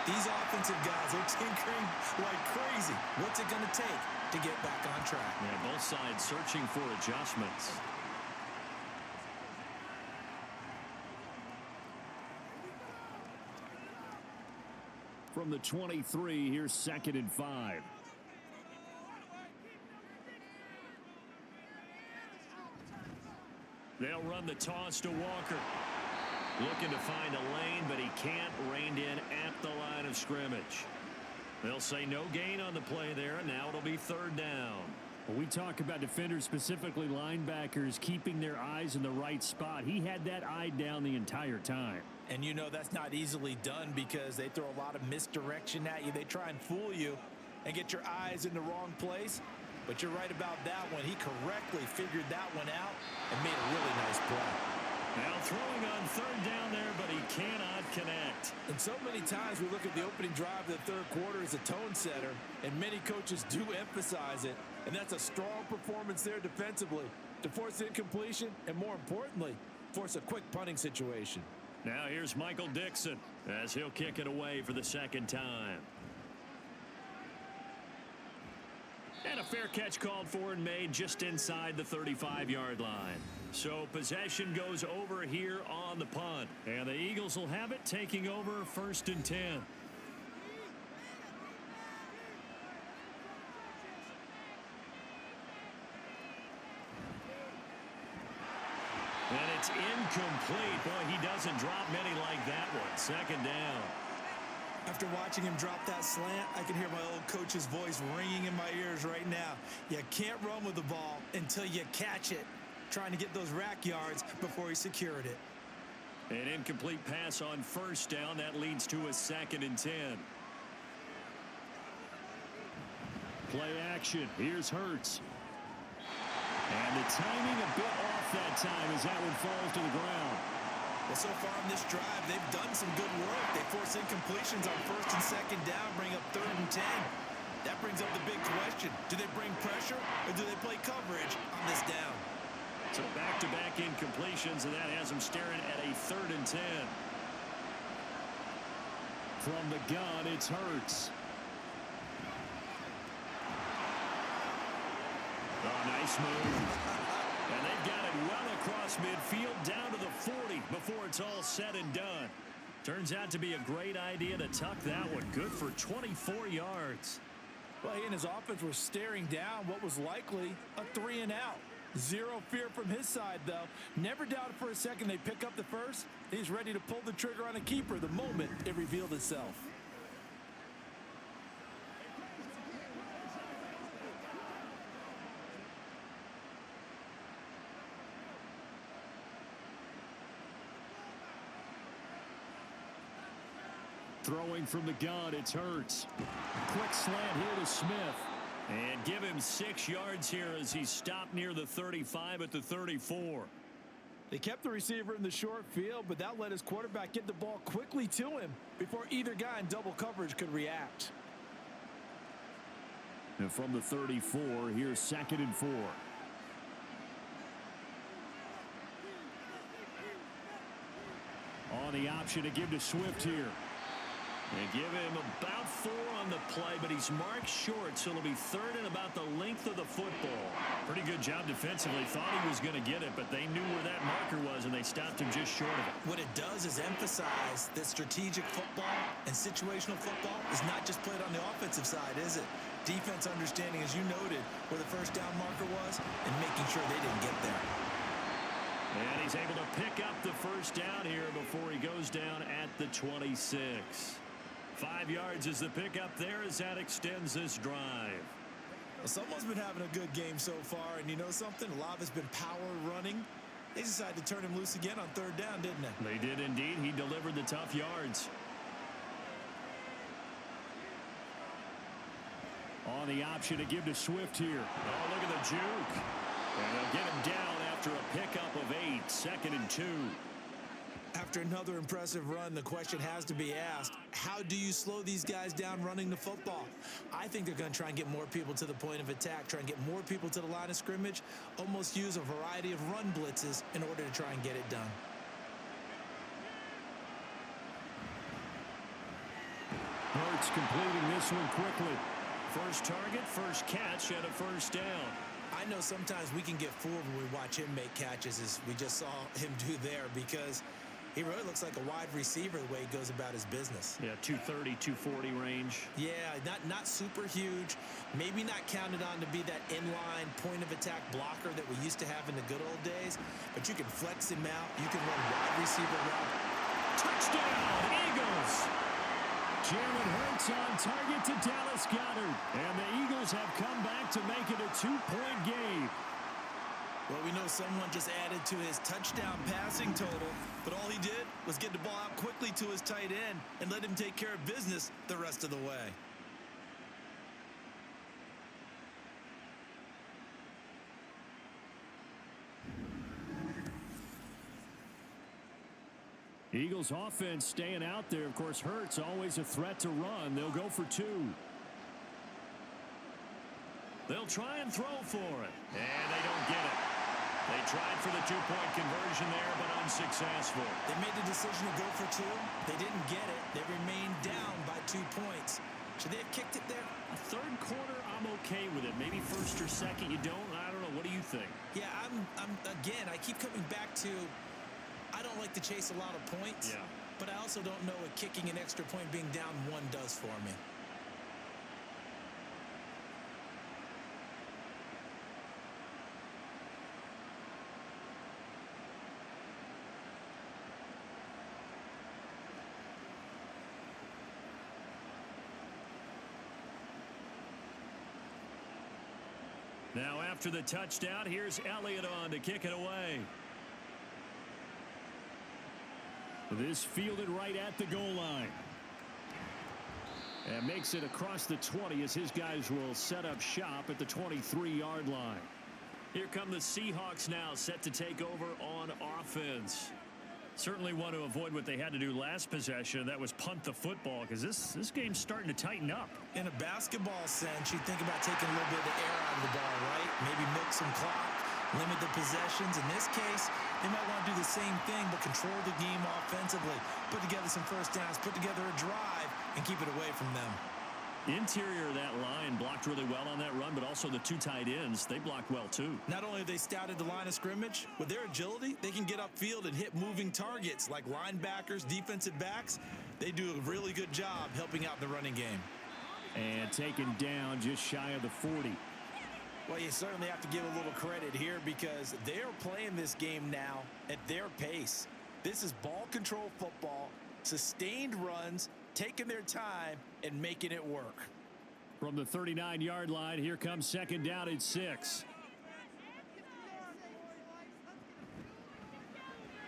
These offensive guys are tinkering like crazy. What's it going to take to get back on track? Yeah, both sides searching for adjustments. From the 23, here's 2nd and 5. They'll run the toss to Walker. Looking to find a lane, but he can't. Reined in at the line of scrimmage. They'll say no gain on the play there, and now it'll be third down. When we talk about defenders, specifically linebackers, keeping their eyes in the right spot. He had that eye down the entire time. And you know that's not easily done because they throw a lot of misdirection at you. They try and fool you and get your eyes in the wrong place. But you're right about that one. He correctly figured that one out and made a really nice play. Now throwing on third down there, but he cannot connect. And so many times we look at the opening drive of the third quarter as a tone setter, and many coaches do emphasize it. And that's a strong performance there defensively to force incompletion and, more importantly, force a quick punting situation. Now here's Michael Dixon as he'll kick it away for the second time. And a fair catch called for and made just inside the 35-yard line. So possession goes over here on the punt. And the Eagles will have it, taking over 1st and 10. And it's incomplete. Boy, he doesn't drop many like that one. Second down. After watching him drop that slant, I can hear my old coach's voice ringing in my ears right now. You can't run with the ball until you catch it. Trying to get those rack yards before he secured it. An incomplete pass on first down. That leads to a 2nd and 10. Play action. Here's Hurts. And the timing a bit off that time as that one falls to the ground. Well, so far on this drive, they've done some good work. They force incompletions on 1st and 2nd down, bring up 3rd and 10. That brings up the big question. Do they bring pressure or do they play coverage on this down? So back-to-back incompletions, and that has them staring at a 3rd and 10. From the gun, it's Hurts. Oh, nice move. And they've got it well across midfield down to the 40 before it's all said and done. Turns out to be a great idea to tuck that one. Good for 24 yards. Well, he and his offense were staring down what was likely a 3-and-out. Zero fear from his side, though. Never doubted for a second they pick up the first. He's ready to pull the trigger on a keeper the moment it revealed itself. Throwing from the gun, it's Hurts. Quick slant here to Smith. And give him 6 yards here as he stopped near the 35 at the 34. They kept the receiver in the short field, but that let his quarterback get the ball quickly to him before either guy in double coverage could react. And from the 34, here's 2nd and 4. On the option to give to Swift here. They give him about 4 on the play, but he's marked short, so it'll be 3rd and about the length of the football. Pretty good job defensively. Thought he was going to get it, but they knew where that marker was, and they stopped him just short of it. What it does is emphasize that strategic football and situational football is not just played on the offensive side, is it? Defense understanding, as you noted, where the first down marker was and making sure they didn't get there. And he's able to pick up the first down here before he goes down at the 26. 5 yards is the pickup there as that extends this drive. Well, someone's been having a good game so far, and you know something? A lot has been power running. They decided to turn him loose again on 3rd down, didn't they? They did indeed. He delivered the tough yards. On the option to give to Swift here. Oh, look at the juke. And they'll get him down after a pickup of 8, 2nd and 2. After another impressive run, the question has to be asked, how do you slow these guys down running the football? I think they're going to try and get more people to the point of attack, try and get more people to the line of scrimmage, almost use a variety of run blitzes in order to try and get it done. Hurts completing this one quickly. First target, first catch, and a first down. I know sometimes we can get fooled when we watch him make catches, as we just saw him do there, because he really looks like a wide receiver the way he goes about his business. Yeah, 230, 240 range. Yeah, not super huge. Maybe not counted on to be that inline point-of-attack blocker that we used to have in the good old days, but you can flex him out. You can run wide receiver route. Touchdown, Eagles! Jalen Hurts on target to Dallas Goedert. And the Eagles have come back to make it a 2-point game. Well, we know someone just added to his touchdown passing total, but all he did was get the ball out quickly to his tight end and let him take care of business the rest of the way. Eagles offense staying out there. Of course, Hurts always a threat to run. They'll go for 2. They'll try and throw for it, and they don't get it. They tried for the 2-point conversion there, but unsuccessful. They made the decision to go for 2. They didn't get it. They remained down by 2 points. Should they have kicked it there? A third quarter, I'm okay with it. Maybe first or second, you don't. I don't know. What do you think? Yeah, again, I keep coming back to, I don't like to chase a lot of points. Yeah. But I also don't know what kicking an extra point being down 1 does for me. Now after the touchdown, here's Elliott on to kick it away. This fielded right at the goal line. And makes it across the 20 as his guys will set up shop at the 23-yard line. Here come the Seahawks now, set to take over on offense. Certainly want to avoid what they had to do last possession. That was punt the football, because this game's starting to tighten up. In a basketball sense, you think about taking a little bit of the air out of the ball, right? Maybe milk some clock, limit the possessions. In this case, they might want to do the same thing, but control the game offensively. Put together some first downs, put together a drive, and keep it away from them. Interior of that line blocked really well on that run, but also the 2 tight ends, they blocked well too. Not only have they scouted the line of scrimmage, with their agility, they can get upfield and hit moving targets like linebackers, defensive backs. They do a really good job helping out the running game. And taken down just shy of the 40. Well, you certainly have to give a little credit here because they are playing this game now at their pace. This is ball control football, sustained runs, taking their time and making it work. From the 39-yard line, here comes second down and 6.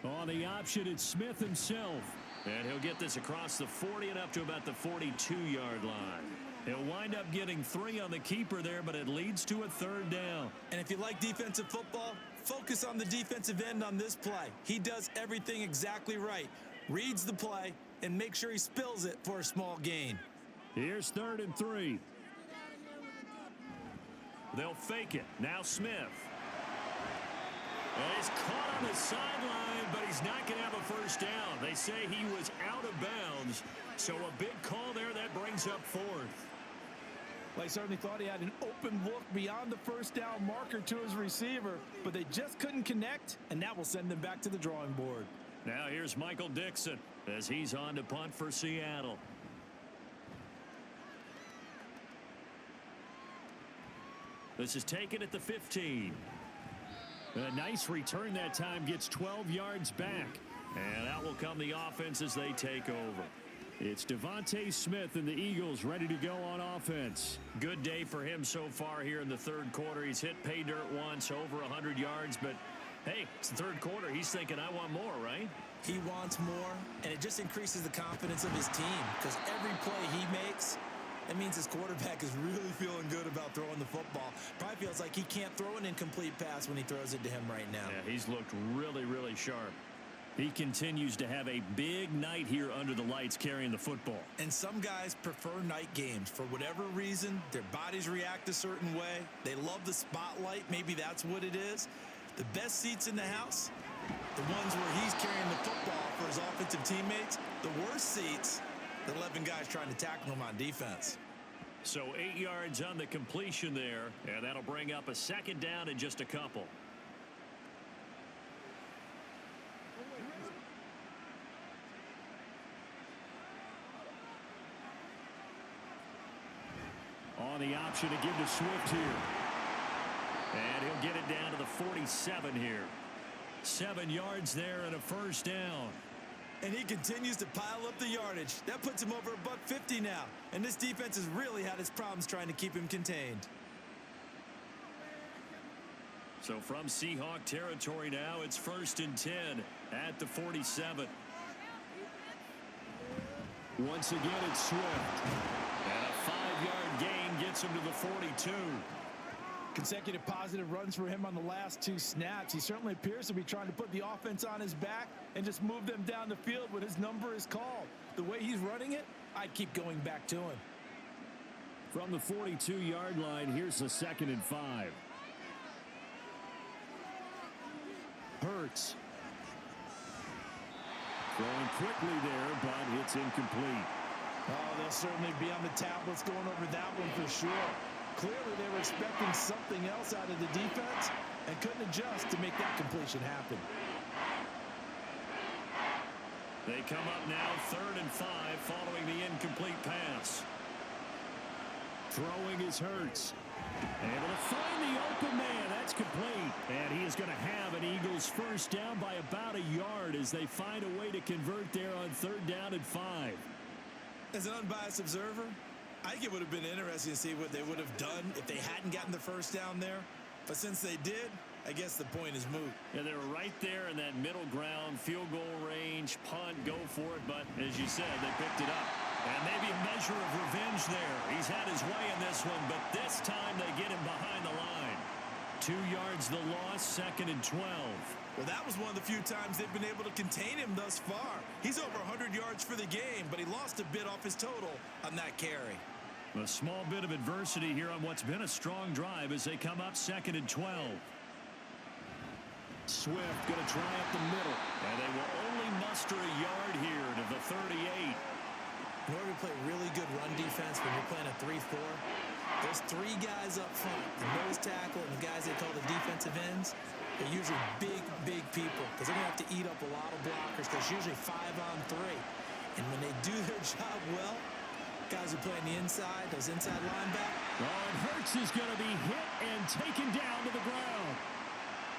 On the option, it's Smith himself. And he'll get this across the 40 and up to about the 42-yard line. He'll wind up getting 3 on the keeper there, but it leads to a 3rd down. And if you like defensive football, focus on the defensive end on this play. He does everything exactly right. Reads the play and make sure he spills it for a small gain. Here's 3rd and 3. They'll fake it. Now Smith. And he's caught on the sideline, but he's not going to have a first down. They say he was out of bounds, so a big call there that brings up 4th. Well, he certainly thought he had an open look beyond the first down marker to his receiver, but they just couldn't connect, and that will send them back to the drawing board. Now here's Michael Dixon as he's on to punt for Seattle. This is taken at the 15. A nice return that time, gets 12 yards back. And out will come the offense as they take over. It's Devontae Smith and the Eagles ready to go on offense. Good day for him so far here in the 3rd quarter. He's hit pay dirt once, over 100 yards, but hey, it's the 3rd quarter. He's thinking, I want more, right? He wants more, and it just increases the confidence of his team because every play he makes, that means his quarterback is really feeling good about throwing the football. Probably feels like he can't throw an incomplete pass when he throws it to him right now. Yeah, he's looked really, really sharp. He continues to have a big night here under the lights carrying the football. And some guys prefer night games. For whatever reason, their bodies react a certain way. They love the spotlight. Maybe that's what it is. The best seats in the house, the ones where he's carrying the football for his offensive teammates. The worst seats, the 11 guys trying to tackle him on defense. So 8 yards on the completion there, and that'll bring up a 2nd down in just a couple. On the option to give to Swift here. And he'll get it down to the 47 here. 7 yards there and a first down. And he continues to pile up the yardage. That puts him over $150 now. And this defense has really had its problems trying to keep him contained. So from Seahawk territory now, it's 1st and 10 at the 47. Once again, it's Swift. And a 5-yard gain gets him to the 42. Consecutive positive runs for him on the last 2 snaps. He certainly appears to be trying to put the offense on his back and just move them down the field when his number is called. The way he's running it, I'd keep going back to him. From the 42-yard line, here's a 2nd and 5. Hurts. Throwing quickly there, but it's incomplete. Oh, they'll certainly be on the tablets going over that one for sure. Clearly, they were expecting something else out of the defense and couldn't adjust to make that completion happen. They come up now 3rd and 5 following the incomplete pass. Throwing is Hurts. Able to find the open man. That's complete. And he is going to have an Eagles first down by about a yard as they find a way to convert there on 3rd down and 5. As an unbiased observer, I think it would have been interesting to see what they would have done if they hadn't gotten the first down there. But since they did, I guess the point is moot. Yeah, they were right there in that middle ground, field goal range, punt, go for it. But as you said, they picked it up. And maybe a measure of revenge there. He's had his way in this one, but this time they get him behind the line. 2 yards the loss, 2nd and 12. Well, that was one of the few times they've been able to contain him thus far. He's over 100 yards for the game, but he lost a bit off his total on that carry. A small bit of adversity here on what's been a strong drive as they come up 2nd and 12. Swift going to try up the middle. And they will only muster a yard here to the 38. In order to play really good run defense when you're playing a 3-4, those 3 guys up front, the nose tackle and the guys they call the defensive ends, they're usually big people because they're going to have to eat up a lot of blockers because it's usually 5-on-3. And when they do their job well, guys who play on the inside, those inside linebackers. Oh, and Hurts is going to be hit and taken down to the ground.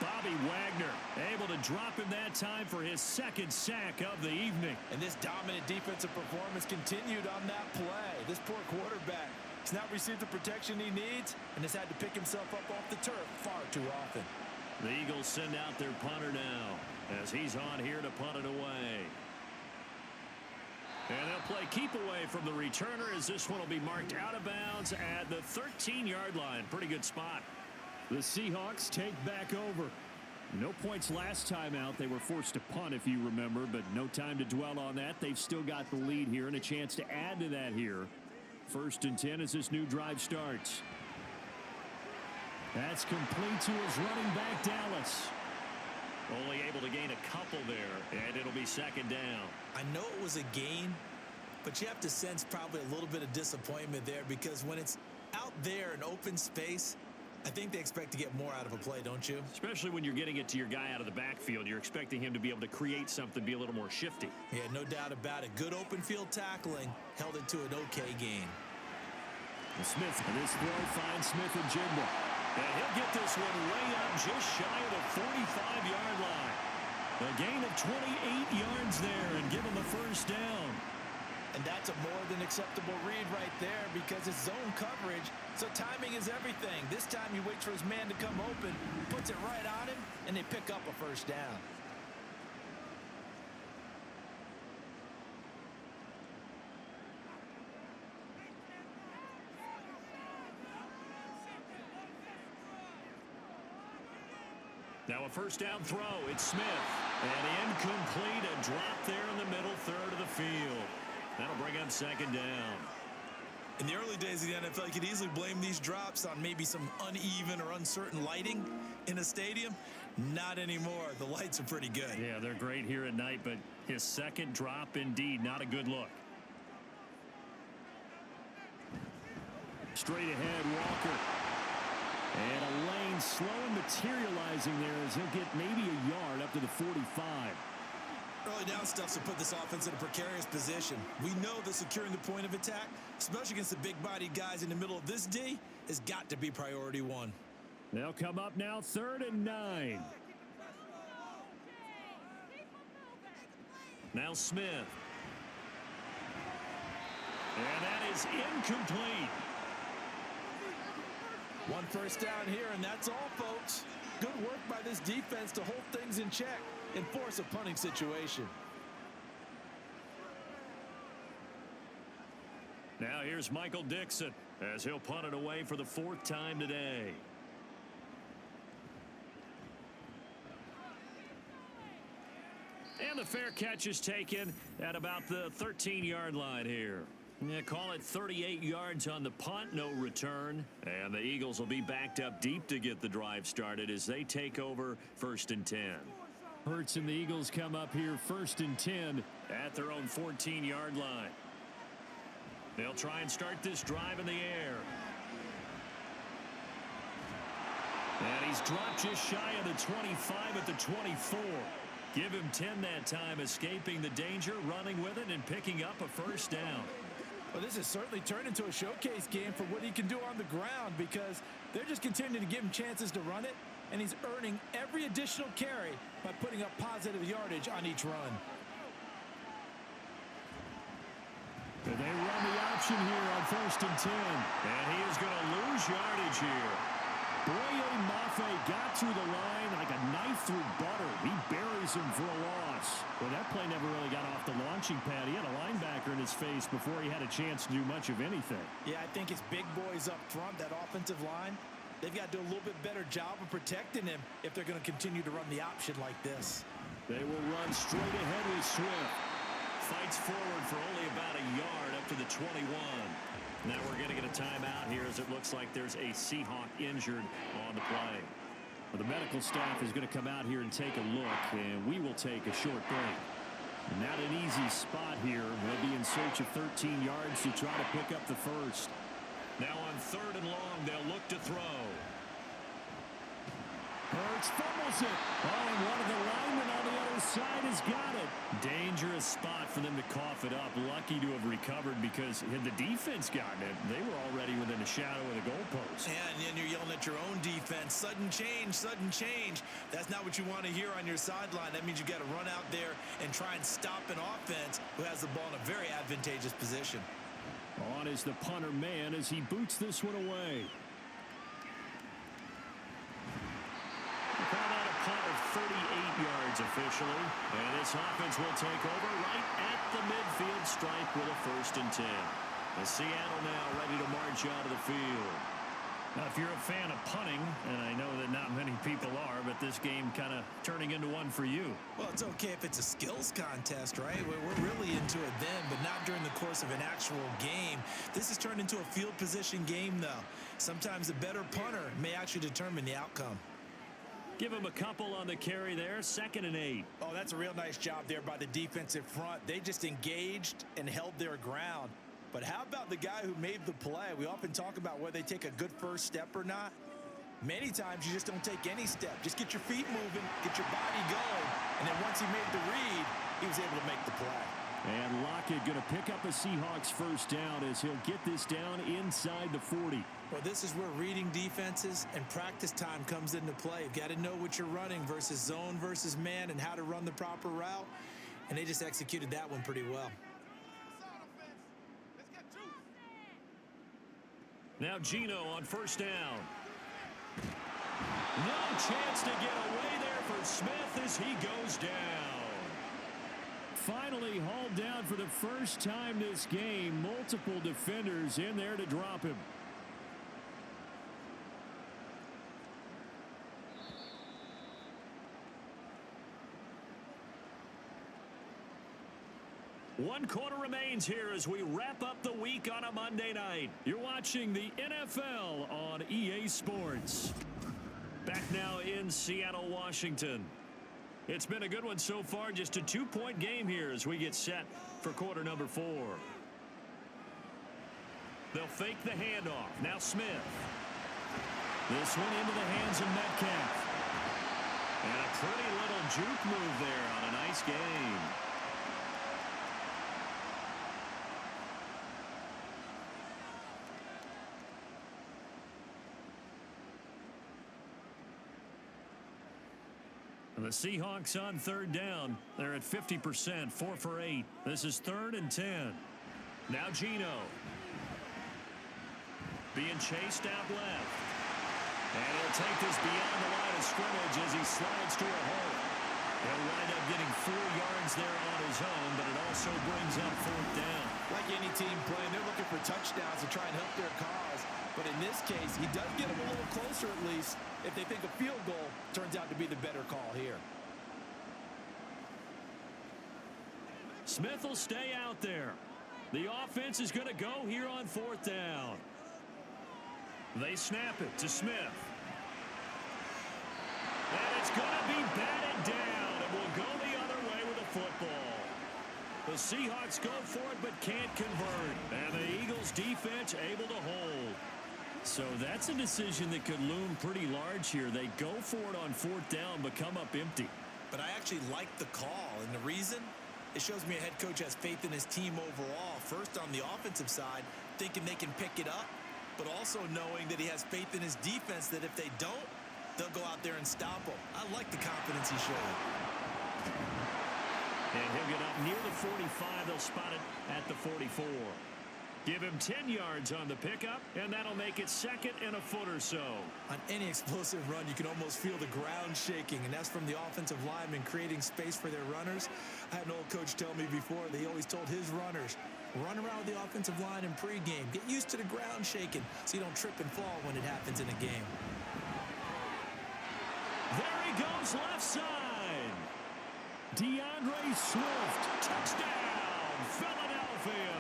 Bobby Wagner able to drop him that time for his 2nd sack of the evening. And this dominant defensive performance continued on that play. This poor quarterback has not received the protection he needs and has had to pick himself up off the turf far too often. The Eagles send out their punter now as he's on here to punt it away. And they'll play keep away from the returner as this one will be marked out of bounds at the 13-yard line. Pretty good spot. The Seahawks take back over. No points last time out. They were forced to punt, if you remember, but no time to dwell on that. They've still got the lead here and a chance to add to that here. 1st and 10 as this new drive starts. That's complete to his running back, Dallas. Only able to gain a couple there, and it'll be 2nd down. I know it was a gain, but you have to sense probably a little bit of disappointment there because when it's out there in open space, I think they expect to get more out of a play, don't you? Especially when you're getting it to your guy out of the backfield. You're expecting him to be able to create something, be a little more shifty. Yeah, no doubt about it. Good open field tackling held it to an okay gain. Smith, and this throw finds Smith and Jigba. And he'll get this one way up just shy of the 45-yard line. A gain of 28 yards there and give him the first down. And that's a more than acceptable read right there because it's zone coverage, so timing is everything. This time he waits for his man to come open, puts it right on him, and they pick up a first down. Now a first down throw. It's Smith. And incomplete. A drop there in the middle third of the field. That'll bring up 2nd down. In the early days of the NFL, you could easily blame these drops on maybe some uneven or uncertain lighting in a stadium. Not anymore. The lights are pretty good. Yeah, they're great here at night, but his 2nd drop, indeed, not a good look. Straight ahead, Walker. And a lane slow and materializing there as he'll get maybe a yard up to the 45. Early down stuffs to put this offense in a precarious position. We know that securing the point of attack, especially against the big-bodied guys in the middle of this D, has got to be priority 1. They'll come up now 3rd and 9. Now Smith. And that is incomplete. One first down here, and that's all, folks. Good work by this defense to hold things in check and force a punting situation. Now here's Michael Dixon as he'll punt it away for the 4th time today. And the fair catch is taken at about the 13-yard line here. Yeah, call it 38 yards on the punt, no return. And the Eagles will be backed up deep to get the drive started as they take over 1st and 10. Hurts and the Eagles come up here 1st and 10 at their own 14-yard line. They'll try and start this drive in the air. And he's dropped just shy of the 25 at the 24. Give him 10 that time, escaping the danger, running with it, and picking up a first down. Well, this has certainly turned into a showcase game for what he can do on the ground because they're just continuing to give him chances to run it, and he's earning every additional carry by putting up positive yardage on each run. And they run the option here on 1st and 10. And he is going to lose yardage here. Boye Mafe got through the line like a knife through butter. He buries him for a loss. Well, that play never really got off the launching pad. He had a linebacker in his face before he had a chance to do much of anything. Yeah, I think his big boys up front, that offensive line, they've got to do a little bit better job of protecting him if they're going to continue to run the option like this. They will run straight ahead with Swift. Fights forward for only about a yard up to the 21. Now we're going to get a timeout here as it looks like there's a Seahawk injured on the play. Well, the medical staff is going to come out here and take a look, and we will take a short break. Not an easy spot here. They'll be in search of 13 yards to try to pick up the first. Now on 3rd and long, they'll look to throw. Hurts fumbles it. Oh, and one of the linemen on the other side has got it. Dangerous spot for them to cough it up. Lucky to have recovered because had the defense gotten it, they were already within a shadow of the goalpost. And you're yelling at your own defense. Sudden change, sudden change. That's not what you want to hear on your sideline. That means you've got to run out there and try and stop an offense who has the ball in a very advantageous position. On is the punter man as he boots this one away. Called out a punt of 38 yards officially. And this offense will take over right at the midfield stripe with a 1st and 10. The Seattle now ready to march out of the field. Now, if you're a fan of punting, and I know that not many people are, but this game kind of turning into one for you. Well, it's okay if it's a skills contest, right? We're really into it then, but not during the course of an actual game. This has turned into a field position game, though. Sometimes a better punter may actually determine the outcome. Give him a couple on the carry there. 2nd and 8. Oh, that's a real nice job there by the defensive front. They just engaged and held their ground. But how about the guy who made the play? We often talk about whether they take a good first step or not. Many times you just don't take any step. Just get your feet moving, get your body going. And then once he made the read, he was able to make the play. And Lockett going to pick up a Seahawks first down as he'll get this down inside the 40. Well, this is where reading defenses and practice time comes into play. You've got to know what you're running versus zone versus man and how to run the proper route. And they just executed that one pretty well. Now Gino on 1st down. No chance to get away there for Smith as he goes down. Finally hauled down for the first time this game. Multiple defenders in there to drop him. One quarter remains here as we wrap up the week on a Monday night. You're watching the NFL on EA Sports. Back now in Seattle, Washington. It's been a good one so far. Just a 2-point game here as we get set for quarter number 4. They'll fake the handoff. Now Smith. This one into the hands of Metcalf. And a pretty little juke move there on a nice game. The Seahawks on third down. They're at 50%, 4 for 8. This is 3rd and 10. Now Geno. Being chased out left. And he'll take this beyond the line of scrimmage as he slides to a hole. He'll wind up getting 4 yards there on his own, but it also brings up 4th down. Like any team playing, they're looking for touchdowns to try and help their cause. But in this case, he does get them a little closer at least if they think a field goal turns out to be the better call here. Smith will stay out there. The offense is going to go here on 4th down. They snap it to Smith. And it's going to be batted down. It will go the other way with the football. The Seahawks go for it but can't convert. And the Eagles defense able to hold. So that's a decision that could loom pretty large here. They go for it on 4th down but come up empty. But I actually like the call, and the reason? It shows me a head coach has faith in his team overall. First on the offensive side, thinking they can pick it up, but also knowing that he has faith in his defense that if they don't, they'll go out there and stop them. I like the confidence he showed. And he'll get up near the 45. They'll spot it at the 44. Give him 10 yards on the pickup, and that'll make it 2nd and a foot or so. On any explosive run, you can almost feel the ground shaking, and that's from the offensive linemen creating space for their runners. I had an old coach tell me before, they always told his runners, run around with the offensive line in pregame. Get used to the ground shaking so you don't trip and fall when it happens in a game. There he goes left side. DeAndre Swift, touchdown, Philadelphia.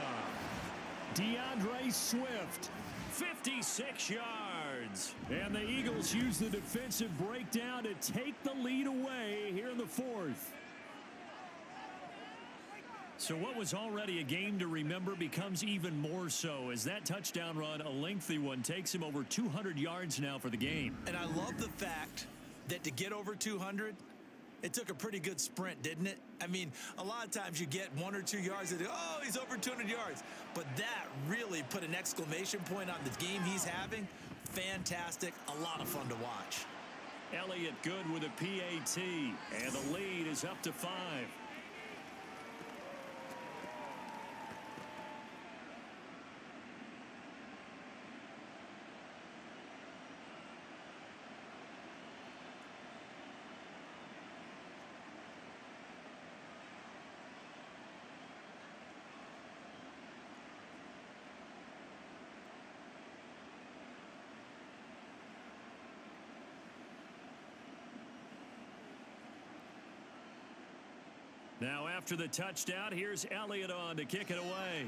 DeAndre Swift, 56 yards. And the Eagles use the defensive breakdown to take the lead away here in the 4th. So what was already a game to remember becomes even more so as that touchdown run, a lengthy one, takes him over 200 yards now for the game. And I love the fact that to get over 200, it took a pretty good sprint, didn't it? I mean, a lot of times you get 1 or 2 yards and oh, he's over 200 yards. But that really put an exclamation point on the game he's having. Fantastic. A lot of fun to watch. Elliott good with a PAT. And the lead is up to 5. Now after the touchdown, here's Elliott on to kick it away.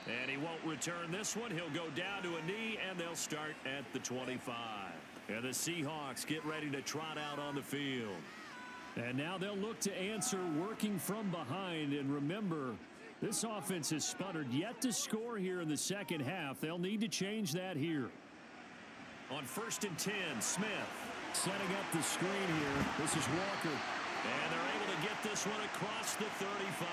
And he won't return this one. He'll go down to a knee, and they'll start at the 25. And the Seahawks get ready to trot out on the field. And now they'll look to answer working from behind. And remember, this offense has sputtered yet to score here in the second half. They'll need to change that here. On 1st and 10, Smith. Setting up the screen here. This is Walker. And they're able to get this one across the 35.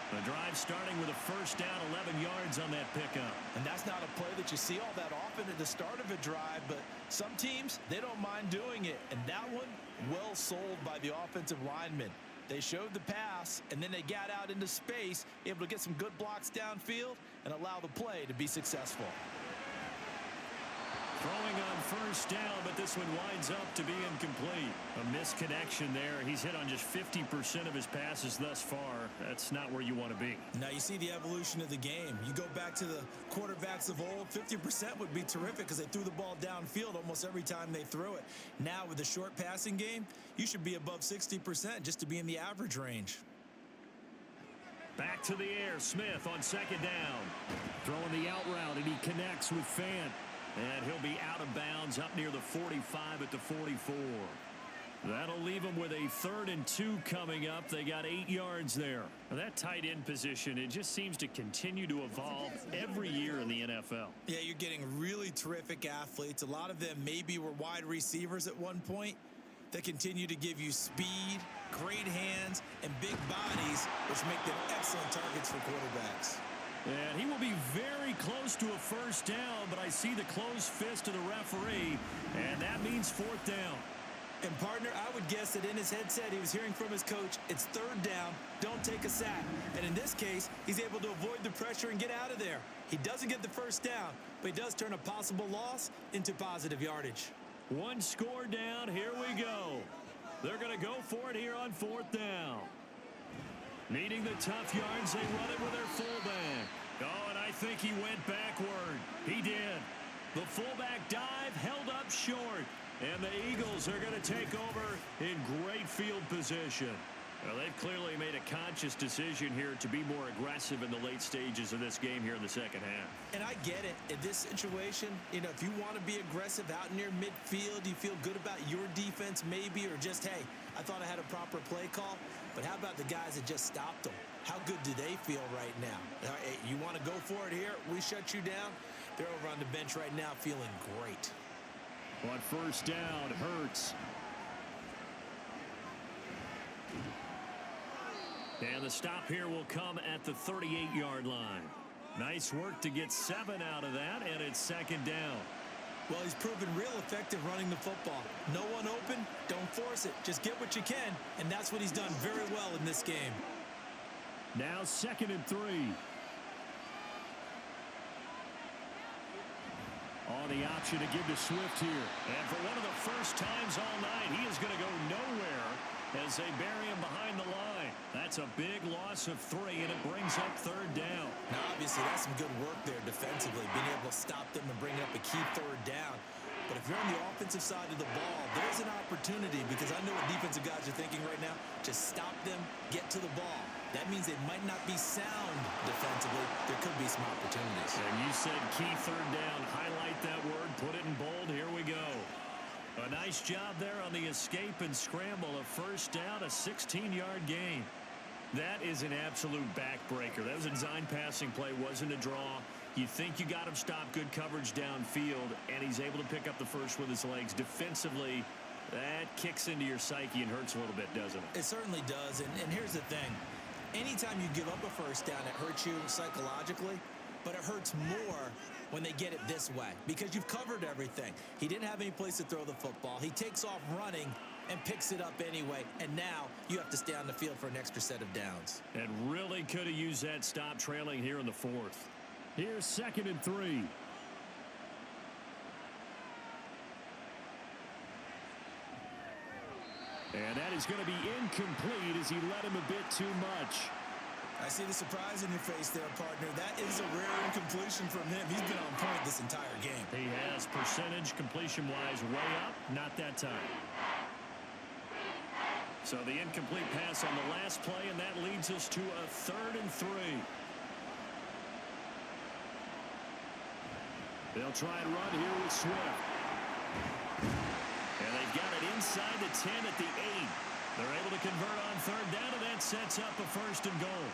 The drive starting with a first down, 11 yards on that pickup. And that's not a play that you see all that often at the start of a drive, but some teams, they don't mind doing it. And that one, well sold by the offensive linemen. They showed the pass, and then they got out into space, able to get some good blocks downfield and allow the play to be successful. Throwing on first down, but this one winds up to be incomplete. A misconnection there. He's hit on just 50% of his passes thus far. That's not where you want to be. Now you see the evolution of the game. You go back to the quarterbacks of old, 50% would be terrific because they threw the ball downfield almost every time they threw it. Now with the short passing game, you should be above 60% just to be in the average range. Back to the air. Smith on 2nd down. Throwing the out route, and he connects with Fant. And he'll be out of bounds up near the 45 at the 44. That'll leave them with a 3rd and 2 coming up. They got 8 yards there. Now that tight end position, it just seems to continue to evolve every year in the NFL. Yeah, you're getting really terrific athletes. A lot of them maybe were wide receivers at one point that continue to give you speed, great hands, and big bodies, which make them excellent targets for quarterbacks. And he will be very close to a first down, but I see the closed fist of the referee, and that means fourth down. And, partner, I would guess that in his headset he was hearing from his coach, it's third down, don't take a sack. And in this case, he's able to avoid the pressure and get out of there. He doesn't get the first down, but he does turn a possible loss into positive yardage. One score down, here we go. They're going to go for it here on fourth down. Needing the tough yards, they run it with their fullback. Oh, and I think he went backward. He did. The fullback dive held up short. And the Eagles are going to take over in great field position. Well, they've clearly made a conscious decision here to be more aggressive in the late stages of this game here in the second half. And I get it. In this situation, you know, if you want to be aggressive out near midfield, you feel good about your defense maybe, or just, hey, I thought I had a proper play call. But how about the guys that just stopped them? How good do they feel right now? Hey, you want to go for it here? We shut you down? They're over on the bench right now feeling great. On first down, Hurts. And the stop here will come at the 38-yard line. Nice work to get 7 out of that, and it's second down. Well, he's proven real effective running the football. No one open, don't force it. Just get what you can, and that's what he's done very well in this game. Now 2nd and 3. On the option to give to Swift here. And for one of the first times all night, he is going to go nowhere as they bury him behind the line. That's a big loss of 3, and it brings up third down. Now, obviously, that's some good work there defensively, being able to stop them and bring up a key third down. But if you're on the offensive side of the ball, there's an opportunity, because I know what defensive guys are thinking right now. Just stop them, get to the ball. That means they might not be sound defensively. There could be some opportunities. And you said key third down. Highlight that word. Put it in bold. Here we go. A nice job there on the escape and scramble. A first down, a 16-yard gain. That is an absolute backbreaker. That was a design passing play. Wasn't a draw. You think you got him stopped, good coverage downfield, and he's able to pick up the first with his legs. Defensively, that kicks into your psyche and hurts a little bit, doesn't it? It certainly does. And here's the thing. Anytime you give up a first down, it hurts you psychologically, but it hurts more when they get it this way, because you've covered everything. He didn't have any place to throw the football. He takes off running and picks it up anyway, and now you have to stay on the field for an extra set of downs. And really could have used that stop trailing here in the 4th. Here's 2nd and 3. And that is going to be incomplete as he led him a bit too much. I see the surprise in your face there, partner. That is a rare incompletion from him. He's been on point this entire game. He has percentage completion-wise way up. Not that time. So the incomplete pass on the last play, and that leads us to a 3rd and 3. They'll try and run here with Swift. And they've got it inside the 10 at the 8. They're able to convert on third down, and that sets up a 1st and goal.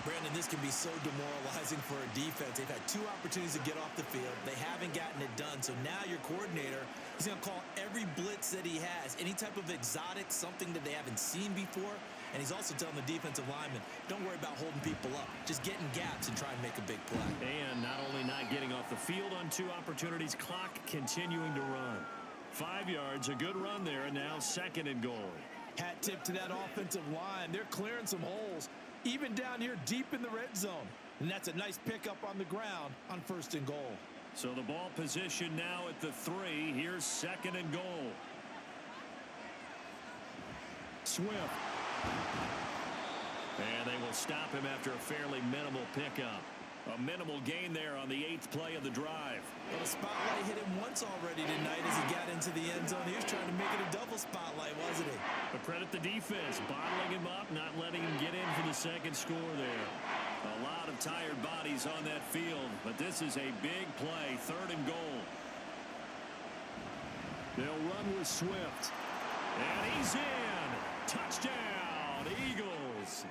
Brandon, this can be so demoralizing for a defense. They've had 2 opportunities to get off the field. They haven't gotten it done. So now your coordinator is going to call every blitz that he has, any type of exotic, something that they haven't seen before. And he's also telling the defensive lineman, don't worry about holding people up. Just get in gaps and try and make a big play. And not only not getting off the field on 2 opportunities, clock continuing to run. 5 yards, a good run there, and now 2nd and goal. Hat tip to that offensive line. They're clearing some holes, even down here deep in the red zone. And that's a nice pickup on the ground on 1st and goal. So the ball position now at the 3. Here's 2nd and goal. Swift. And they will stop him after a fairly minimal pickup. A minimal gain there on the 8th play of the drive. Well, the spotlight hit him once already tonight as he got into the end zone. He was trying to make it a double spotlight, wasn't he? But credit the defense, bottling him up, not letting him get in for the 2nd score there. A lot of tired bodies on that field, but this is a big play, 3rd and goal. They'll run with Swift. And he's in. Touchdown, Eagles.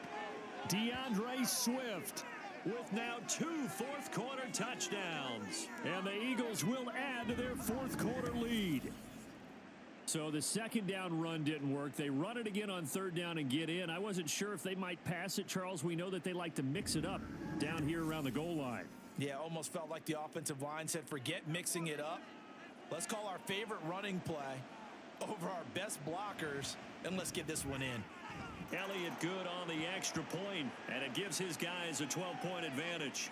DeAndre Swift with now 2 fourth-quarter touchdowns. And the Eagles will add to their fourth-quarter lead. So the second down run didn't work. They run it again on third down and get in. I wasn't sure if they might pass it, Charles. We know that they like to mix it up down here around the goal line. Yeah, almost felt like the offensive line said, forget mixing it up. Let's call our favorite running play over our best blockers, and let's get this one in. Elliott good on the extra point, and it gives his guys a 12-point advantage.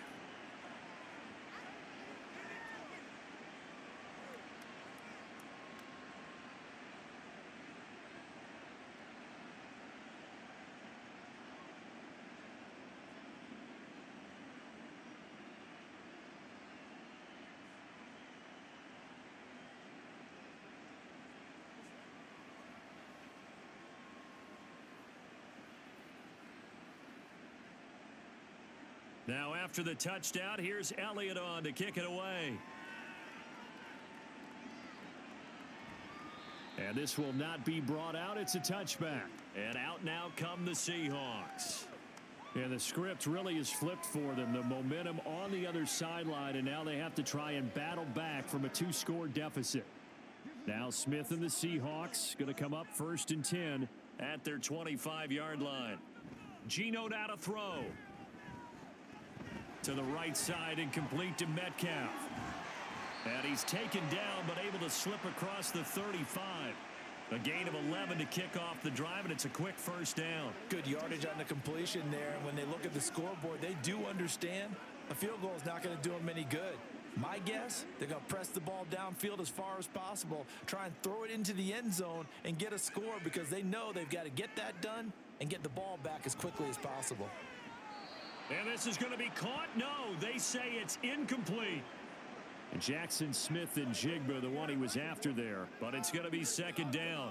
Now after the touchdown, here's Elliott on to kick it away. And this will not be brought out. It's a touchback. And out now come the Seahawks. And the script really is flipped for them. The momentum on the other sideline, and now they have to try and battle back from a 2-score deficit. Now Smith and the Seahawks going to come up 1st and 10 at their 25-yard line. Geno now to throw. To the right side and complete to Metcalf. And he's taken down but able to slip across the 35. A gain of 11 to kick off the drive, and it's a quick first down. Good yardage on the completion there. And when they look at the scoreboard, they do understand a field goal is not going to do them any good. My guess, they're going to press the ball downfield as far as possible, try and throw it into the end zone and get a score because they know they've got to get that done and get the ball back as quickly as possible. And this is going to be caught. No, they say it's incomplete. And Jackson Smith and Jigba, the one he was after there. But it's going to be second down.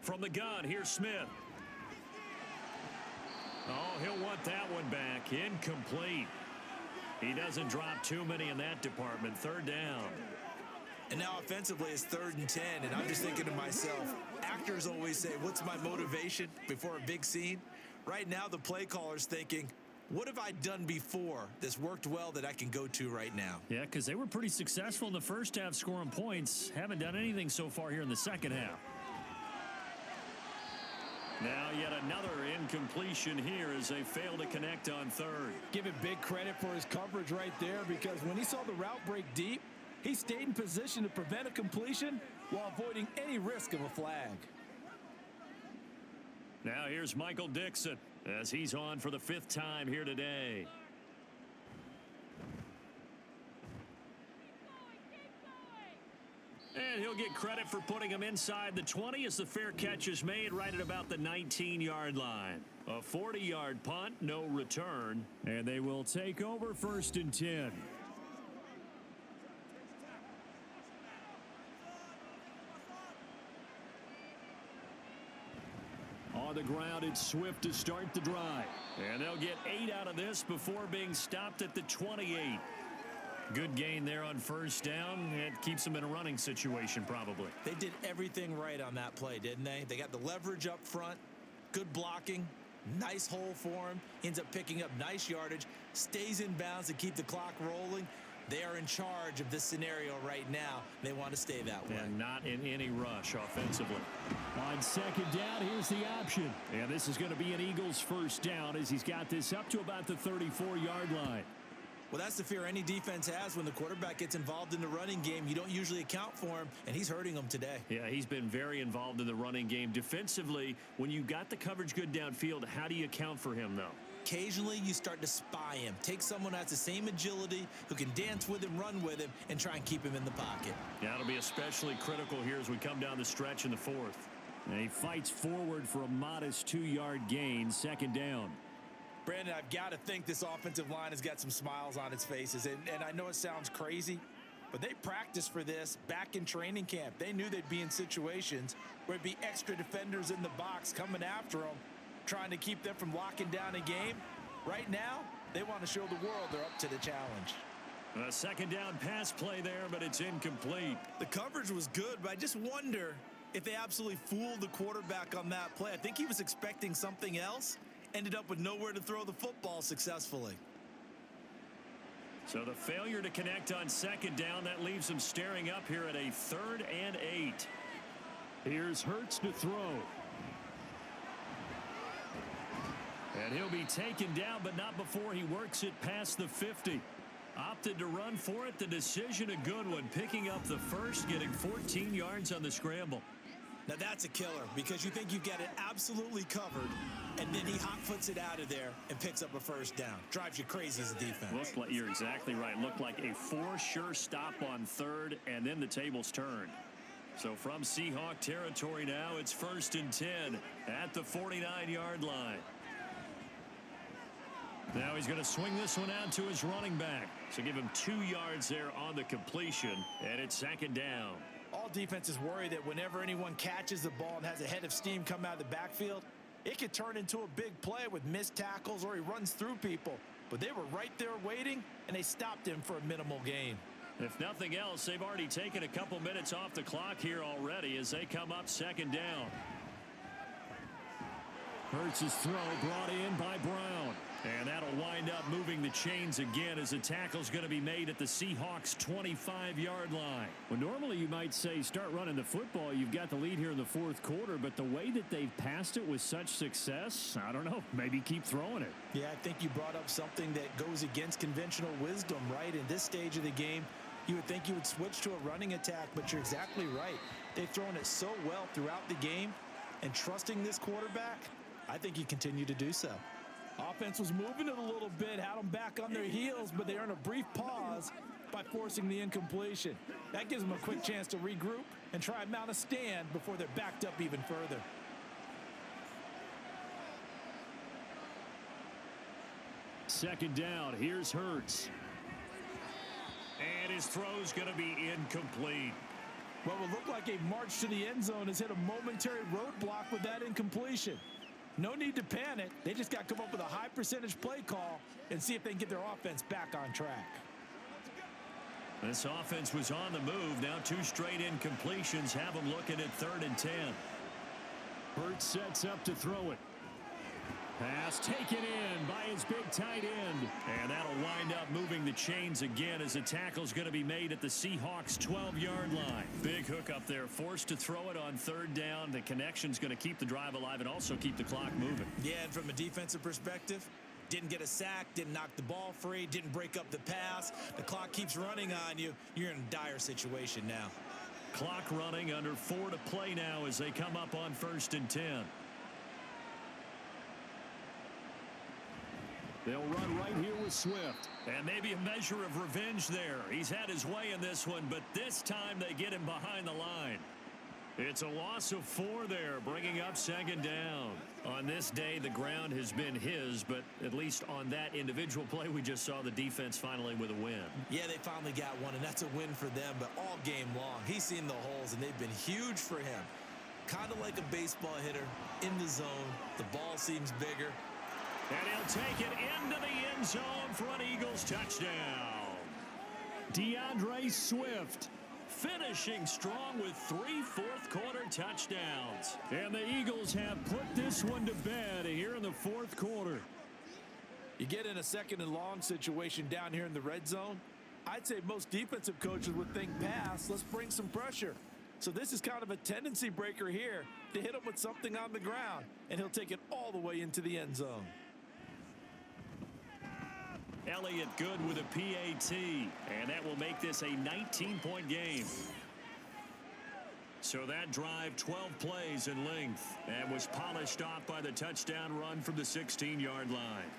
From the gun, here's Smith. Oh, he'll want that one back. Incomplete. He doesn't drop too many in that department. Third down. And now offensively it's 3rd and 10, and I'm just thinking to myself, actors always say, what's my motivation before a big scene? Right now the play caller's thinking, what have I done before that's worked well that I can go to right now? Yeah, because they were pretty successful in the first half scoring points. Haven't done anything so far here in the second half. Now yet another incompletion here as they fail to connect on third. Give it big credit for his coverage right there, because when he saw the route break deep, he stayed in position to prevent a completion while avoiding any risk of a flag. Now here's Michael Dixon as he's on for the 5th time here today. And he'll get credit for putting him inside the 20 as the fair catch is made right at about the 19-yard line. A 40-yard punt, no return. And they will take over 1st and 10. On the ground, it's Swift to start the drive. And they'll get 8 out of this before being stopped at the 28. Good gain there on first down. It keeps them in a running situation probably. They did everything right on that play, didn't they? They got the leverage up front, good blocking, nice hole for him, ends up picking up nice yardage, stays in bounds to keep the clock rolling. They are in charge of this scenario right now. They want to stay that way. And not in any rush offensively. On second down, here's the option. And this is going to be an Eagles first down as he's got this up to about the 34-yard line. Well, that's the fear any defense has when the quarterback gets involved in the running game. You don't usually account for him, and he's hurting them today. Yeah, he's been very involved in the running game. Defensively, when you got the coverage good downfield, how do you account for him, though? Occasionally, you start to spy him. Take someone who has the same agility, who can dance with him, run with him, and try and keep him in the pocket. Yeah, it'll be especially critical here as we come down the stretch in the 4th. And he fights forward for a modest 2-yard gain, second down. Brandon, I've got to think this offensive line has got some smiles on its faces. And I know it sounds crazy, but they practiced for this back in training camp. They knew they'd be in situations where it'd be extra defenders in the box coming after them, trying to keep them from locking down a game. Right now, they want to show the world they're up to the challenge. A second down pass play there, but it's incomplete. The coverage was good, but I just wonder if they absolutely fooled the quarterback on that play. I think he was expecting something else, ended up with nowhere to throw the football successfully. So the failure to connect on second down, that leaves them staring up here at a 3rd and 8. Here's Hurts to throw. And he'll be taken down, but not before he works it past the 50. Opted to run for it. The decision a good one. Picking up the first, getting 14 yards on the scramble. Now that's a killer because you think you've got it absolutely covered, and then he hot-foots it out of there and picks up a first down. Drives you crazy as a defense. Looked like, you're exactly right. Looked like a for-sure stop on 3rd, and then the tables turned. So from Seahawk territory now, it's 1st and 10 at the 49-yard line. Now he's going to swing this one out to his running back. So give him 2 yards there on the completion, and it's 2nd down. All defenses worry that whenever anyone catches the ball and has a head of steam come out of the backfield, it could turn into a big play with missed tackles or he runs through people. But they were right there waiting, and they stopped him for a minimal gain. If nothing else, they've already taken a couple minutes off the clock here already as they come up 2nd down. Hurts' throw brought in by Brown. And that'll wind up moving the chains again as the tackle's going to be made at the Seahawks' 25-yard line. Well, normally you might say start running the football. You've got the lead here in the 4th quarter, but the way that they've passed it with such success, I don't know, maybe keep throwing it. Yeah, I think you brought up something that goes against conventional wisdom, right? In this stage of the game, you would think you would switch to a running attack, but you're exactly right. They've thrown it so well throughout the game, and trusting this quarterback, I think you continue to do so. Offense was moving it a little bit, had them back on their heels, but they earned a brief pause by forcing the incompletion. That gives them a quick chance to regroup and try and mount a stand before they're backed up even further. Second down, here's Hurts. And his throw's going to be incomplete. What will look like a march to the end zone has hit a momentary roadblock with that incompletion. No need to panic. They just got to come up with a high percentage play call and see if they can get their offense back on track. This offense was on the move. Now 2 straight incompletions have them looking at 3rd and 10. Hurts sets up to throw it. Pass taken in by his big tight end. And that'll wind up moving the chains again as the tackle's going to be made at the Seahawks' 12-yard line. Big hook up there, forced to throw it on 3rd down. The connection's going to keep the drive alive and also keep the clock moving. Yeah, and from a defensive perspective, didn't get a sack, didn't knock the ball free, didn't break up the pass. The clock keeps running on you. You're in a dire situation now. Clock running, under 4 to play now as they come up on 1st and 10. They'll run right here with Swift. And maybe a measure of revenge there. He's had his way in this one, but this time they get him behind the line. It's a loss of 4 there, bringing up 2nd down. On this day, the ground has been his, but at least on that individual play, we just saw the defense finally with a win. Yeah, they finally got one, and that's a win for them, but all game long, he's seen the holes, and they've been huge for him. Kind of like a baseball hitter in the zone. The ball seems bigger. And he'll take it into the end zone for an Eagles touchdown. DeAndre Swift finishing strong with 3 fourth-quarter touchdowns. And the Eagles have put this one to bed here in the 4th quarter. You get in a 2nd and long situation down here in the red zone, I'd say most defensive coaches would think pass, let's bring some pressure. So this is kind of a tendency breaker here to hit him with something on the ground, and he'll take it all the way into the end zone. Elliott good with a PAT, and that will make this a 19-point game. So that drive, 12 plays in length, and was polished off by the touchdown run from the 16-yard line.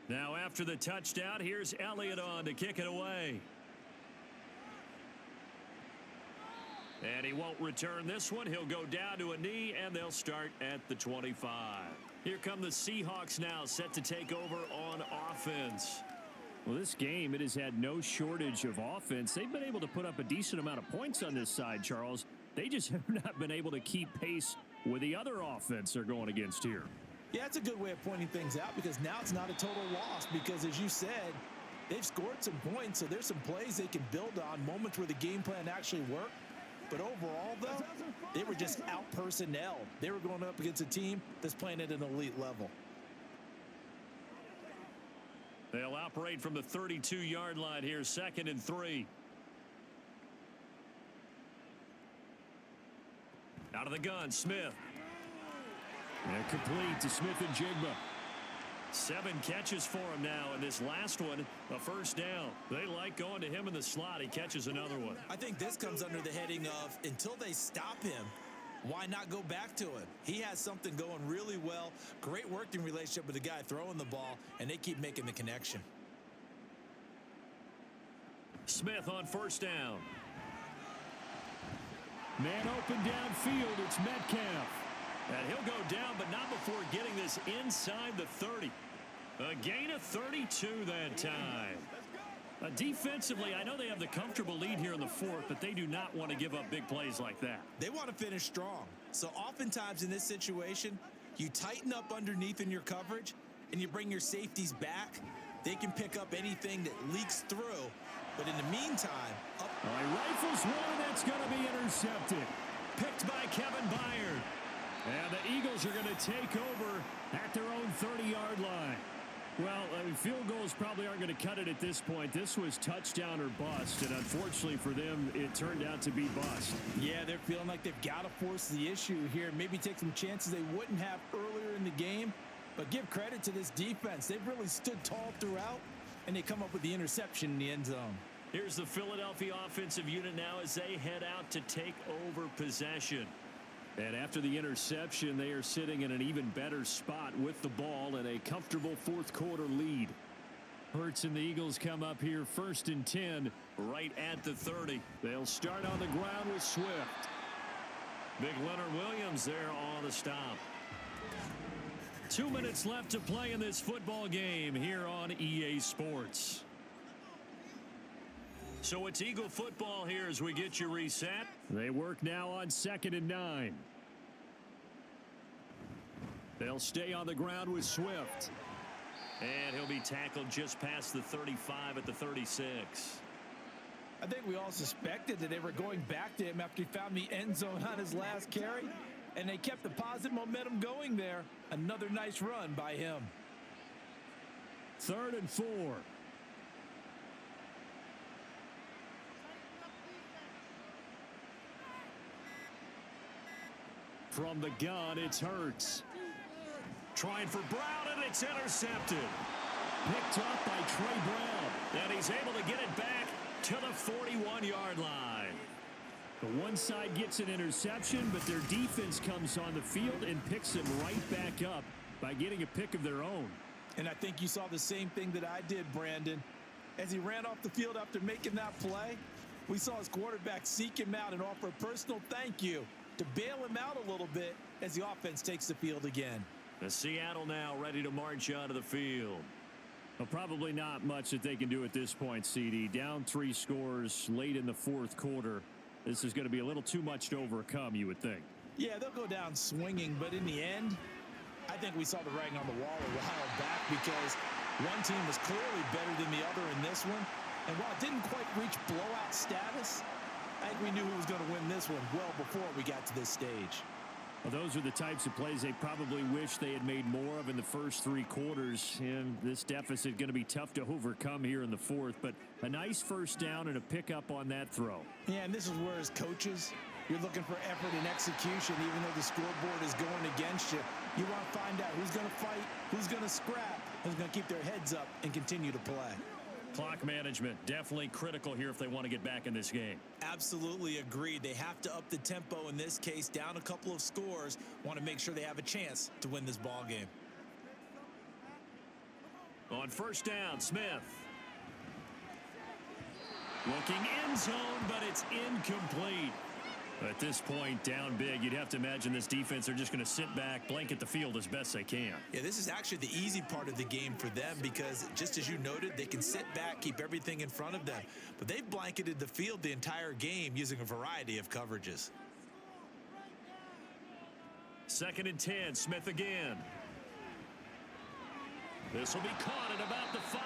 Now after the touchdown, here's Elliott on to kick it away. And he won't return this one. He'll go down to a knee, and they'll start at the 25. Here come the Seahawks now, set to take over on offense. Well, this game, it has had no shortage of offense. They've been able to put up a decent amount of points on this side, Charles. They just have not been able to keep pace with the other offense they're going against here. Yeah, that's a good way of pointing things out because now it's not a total loss because, as you said, they've scored some points, so there's some plays they can build on, moments where the game plan actually worked. But overall, though, they were just out-personnelled. They were going up against a team that's playing at an elite level. They'll operate from the 32-yard line here, 2nd and 3. Out of the gun, Smith. And complete to Smith and Jigba. 7 catches for him now, and this last one, a first down. They like going to him in the slot. He catches another one. I think this comes under the heading of until they stop him, why not go back to him? He has something going really well. Great working relationship with the guy throwing the ball, and they keep making the connection. Smith on first down. Man open downfield, it's Metcalf. And he'll go down, but not before getting this inside the 30. A gain of 32 that time. Defensively, I know they have the comfortable lead here in the 4th, but they do not want to give up big plays like that. They want to finish strong. So oftentimes in this situation, you tighten up underneath in your coverage, and you bring your safeties back. They can pick up anything that leaks through. But in the meantime, He rifles one, and that's going to be intercepted. Picked by Kevin Byard. And the Eagles are going to take over at their own 30-yard line. Well, field goals probably aren't going to cut it at this point. This was touchdown or bust, and unfortunately for them, it turned out to be bust. yeah, they're feeling like they've got to force the issue here. Maybe take some chances they wouldn't have earlier in the game. But give credit to this defense. They've really stood tall throughout, and they come up with the interception in the end zone. Here's the Philadelphia offensive unit now as they head out to take over possession. And after the interception, they are sitting in an even better spot with the ball and a comfortable 4th quarter lead. Hurts and the Eagles come up here 1st and 10 right at the 30. They'll start on the ground with Swift. Big Leonard Williams there on the stop. 2 minutes left to play in this football game here on EA Sports. So it's Eagle football here as we get you reset. They work now on 2nd and 9. They'll stay on the ground with Swift. And he'll be tackled just past the 35 at the 36. I think we all suspected that they were going back to him after he found the end zone on his last carry, and they kept the positive momentum going there. Another nice run by him. 3rd and 4. From the gun, it's Hurts. Trying for Brown, and it's intercepted. Picked up by Trey Brown. And he's able to get it back to the 41-yard line. The one side gets an interception, but their defense comes on the field and picks him right back up by getting a pick of their own. And I think you saw the same thing that I did, Brandon. As he ran off the field after making that play, we saw his quarterback seek him out and offer a personal thank you to bail him out a little bit as the offense takes the field again. The Seattle now ready to march onto the field. Well, probably not much that they can do at this point, CD. Down 3 scores late in the 4th quarter. This is going to be a little too much to overcome, you would think. Yeah, they'll go down swinging, but in the end, I think we saw the writing on the wall a while back because one team was clearly better than the other in this one. And while it didn't quite reach blowout status, I think we knew who was going to win this one well before we got to this stage. Well, those are the types of plays they probably wish they had made more of in the first 3 quarters. And this deficit going to be tough to overcome here in the 4th. But a nice first down and a pickup on that throw. Yeah, and this is where as coaches, you're looking for effort and execution, even though the scoreboard is going against you. You want to find out who's going to fight, who's going to scrap, who's going to keep their heads up and continue to play. Clock management, definitely critical here if they want to get back in this game. Absolutely agreed. They have to up the tempo in this case, down a couple of scores, want to make sure they have a chance to win this ball game. On first down, Smith. Looking end zone, but it's incomplete. At this point, down big, you'd have to imagine this defense are just going to sit back, blanket the field as best they can. Yeah, this is actually the easy part of the game for them because, just as you noted, they can sit back, keep everything in front of them. But they've blanketed the field the entire game using a variety of coverages. 2nd and 10, Smith again. This will be caught at about the 5.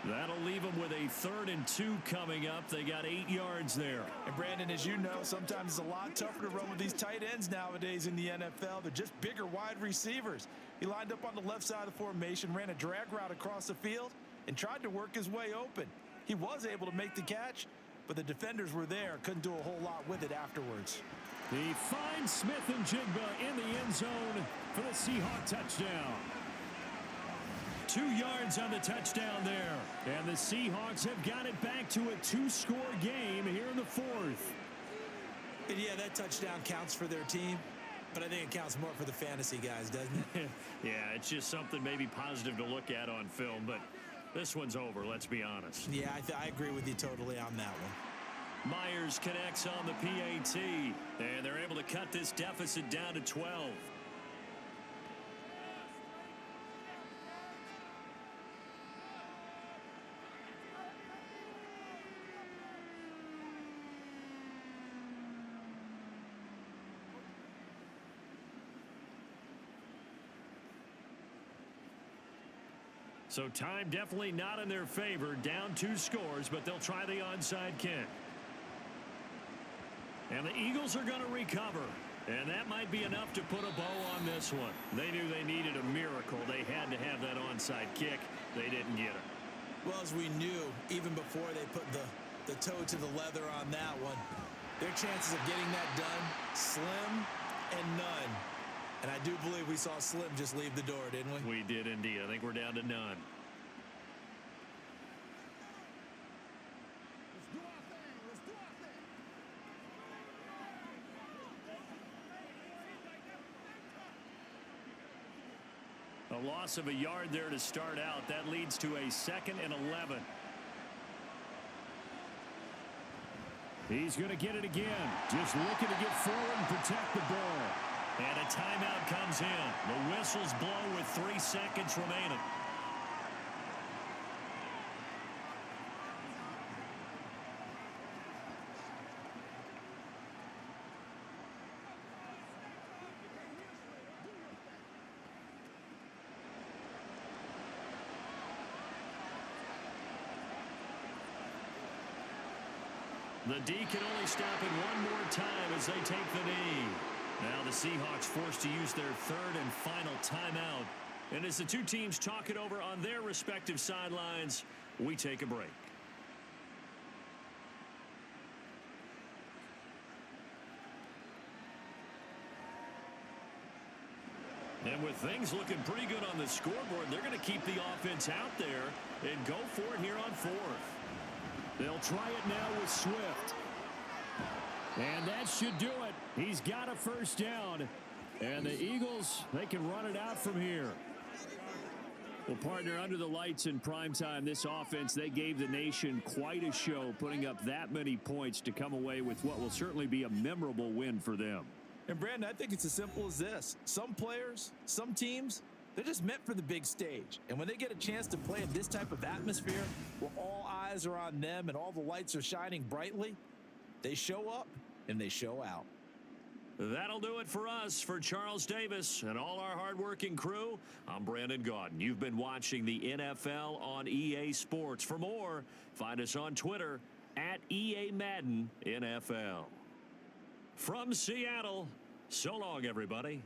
That'll leave them with a 3rd and 2 coming up. They got 8 yards there. And Brandon, as you know, sometimes it's a lot tougher to run with these tight ends nowadays in the NFL. They're just bigger wide receivers. He lined up on the left side of the formation, ran a drag route across the field, and tried to work his way open. He was able to make the catch, but the defenders were there, couldn't do a whole lot with it afterwards. He finds Smith and Jigba in the end zone for the Seahawk touchdown. 2 yards on the touchdown there. And the Seahawks have got it back to a 2-score game here in the 4th. And yeah, that touchdown counts for their team, but I think it counts more for the fantasy guys, doesn't it? Yeah, it's just something maybe positive to look at on film, but this one's over, let's be honest. Yeah, I agree with you totally on that one. Myers connects on the PAT, and they're able to cut this deficit down to 12. So time definitely not in their favor. Down 2 scores, but they'll try the onside kick. And the Eagles are going to recover. And that might be enough to put a bow on this one. They knew they needed a miracle. They had to have that onside kick. They didn't get it. Well, as we knew, even before they put the toe to the leather on that one, their chances of getting that done, slim and none. And I do believe we saw Slim just leave the door, didn't we? We did indeed. I think we're down to none. A loss of a yard there to start out. That leads to a 2nd and 11. He's going to get it again. Just looking to get forward and protect the ball. And a timeout comes in. The whistles blow with 3 seconds remaining. The D can only stop it one more time as they take the knee. Now the Seahawks forced to use their 3rd and final timeout. And as the two teams talk it over on their respective sidelines, we take a break. And with things looking pretty good on the scoreboard, they're going to keep the offense out there and go for it here on 4th. They'll try it now with Swift. And that should do it. He's got a 1st down. And the Eagles, they can run it out from here. Well, partner, under the lights in primetime, this offense, they gave the nation quite a show, putting up that many points to come away with what will certainly be a memorable win for them. And, Brandon, I think it's as simple as this. Some players, some teams, they're just meant for the big stage. And when they get a chance to play in this type of atmosphere where all eyes are on them and all the lights are shining brightly, they show up and they show out. That'll do it for us. For Charles Davis and all our hardworking crew, I'm Brandon Gaudin. You've been watching the NFL on EA Sports. For more, find us on Twitter at EA Madden NFL. From Seattle, so long, everybody.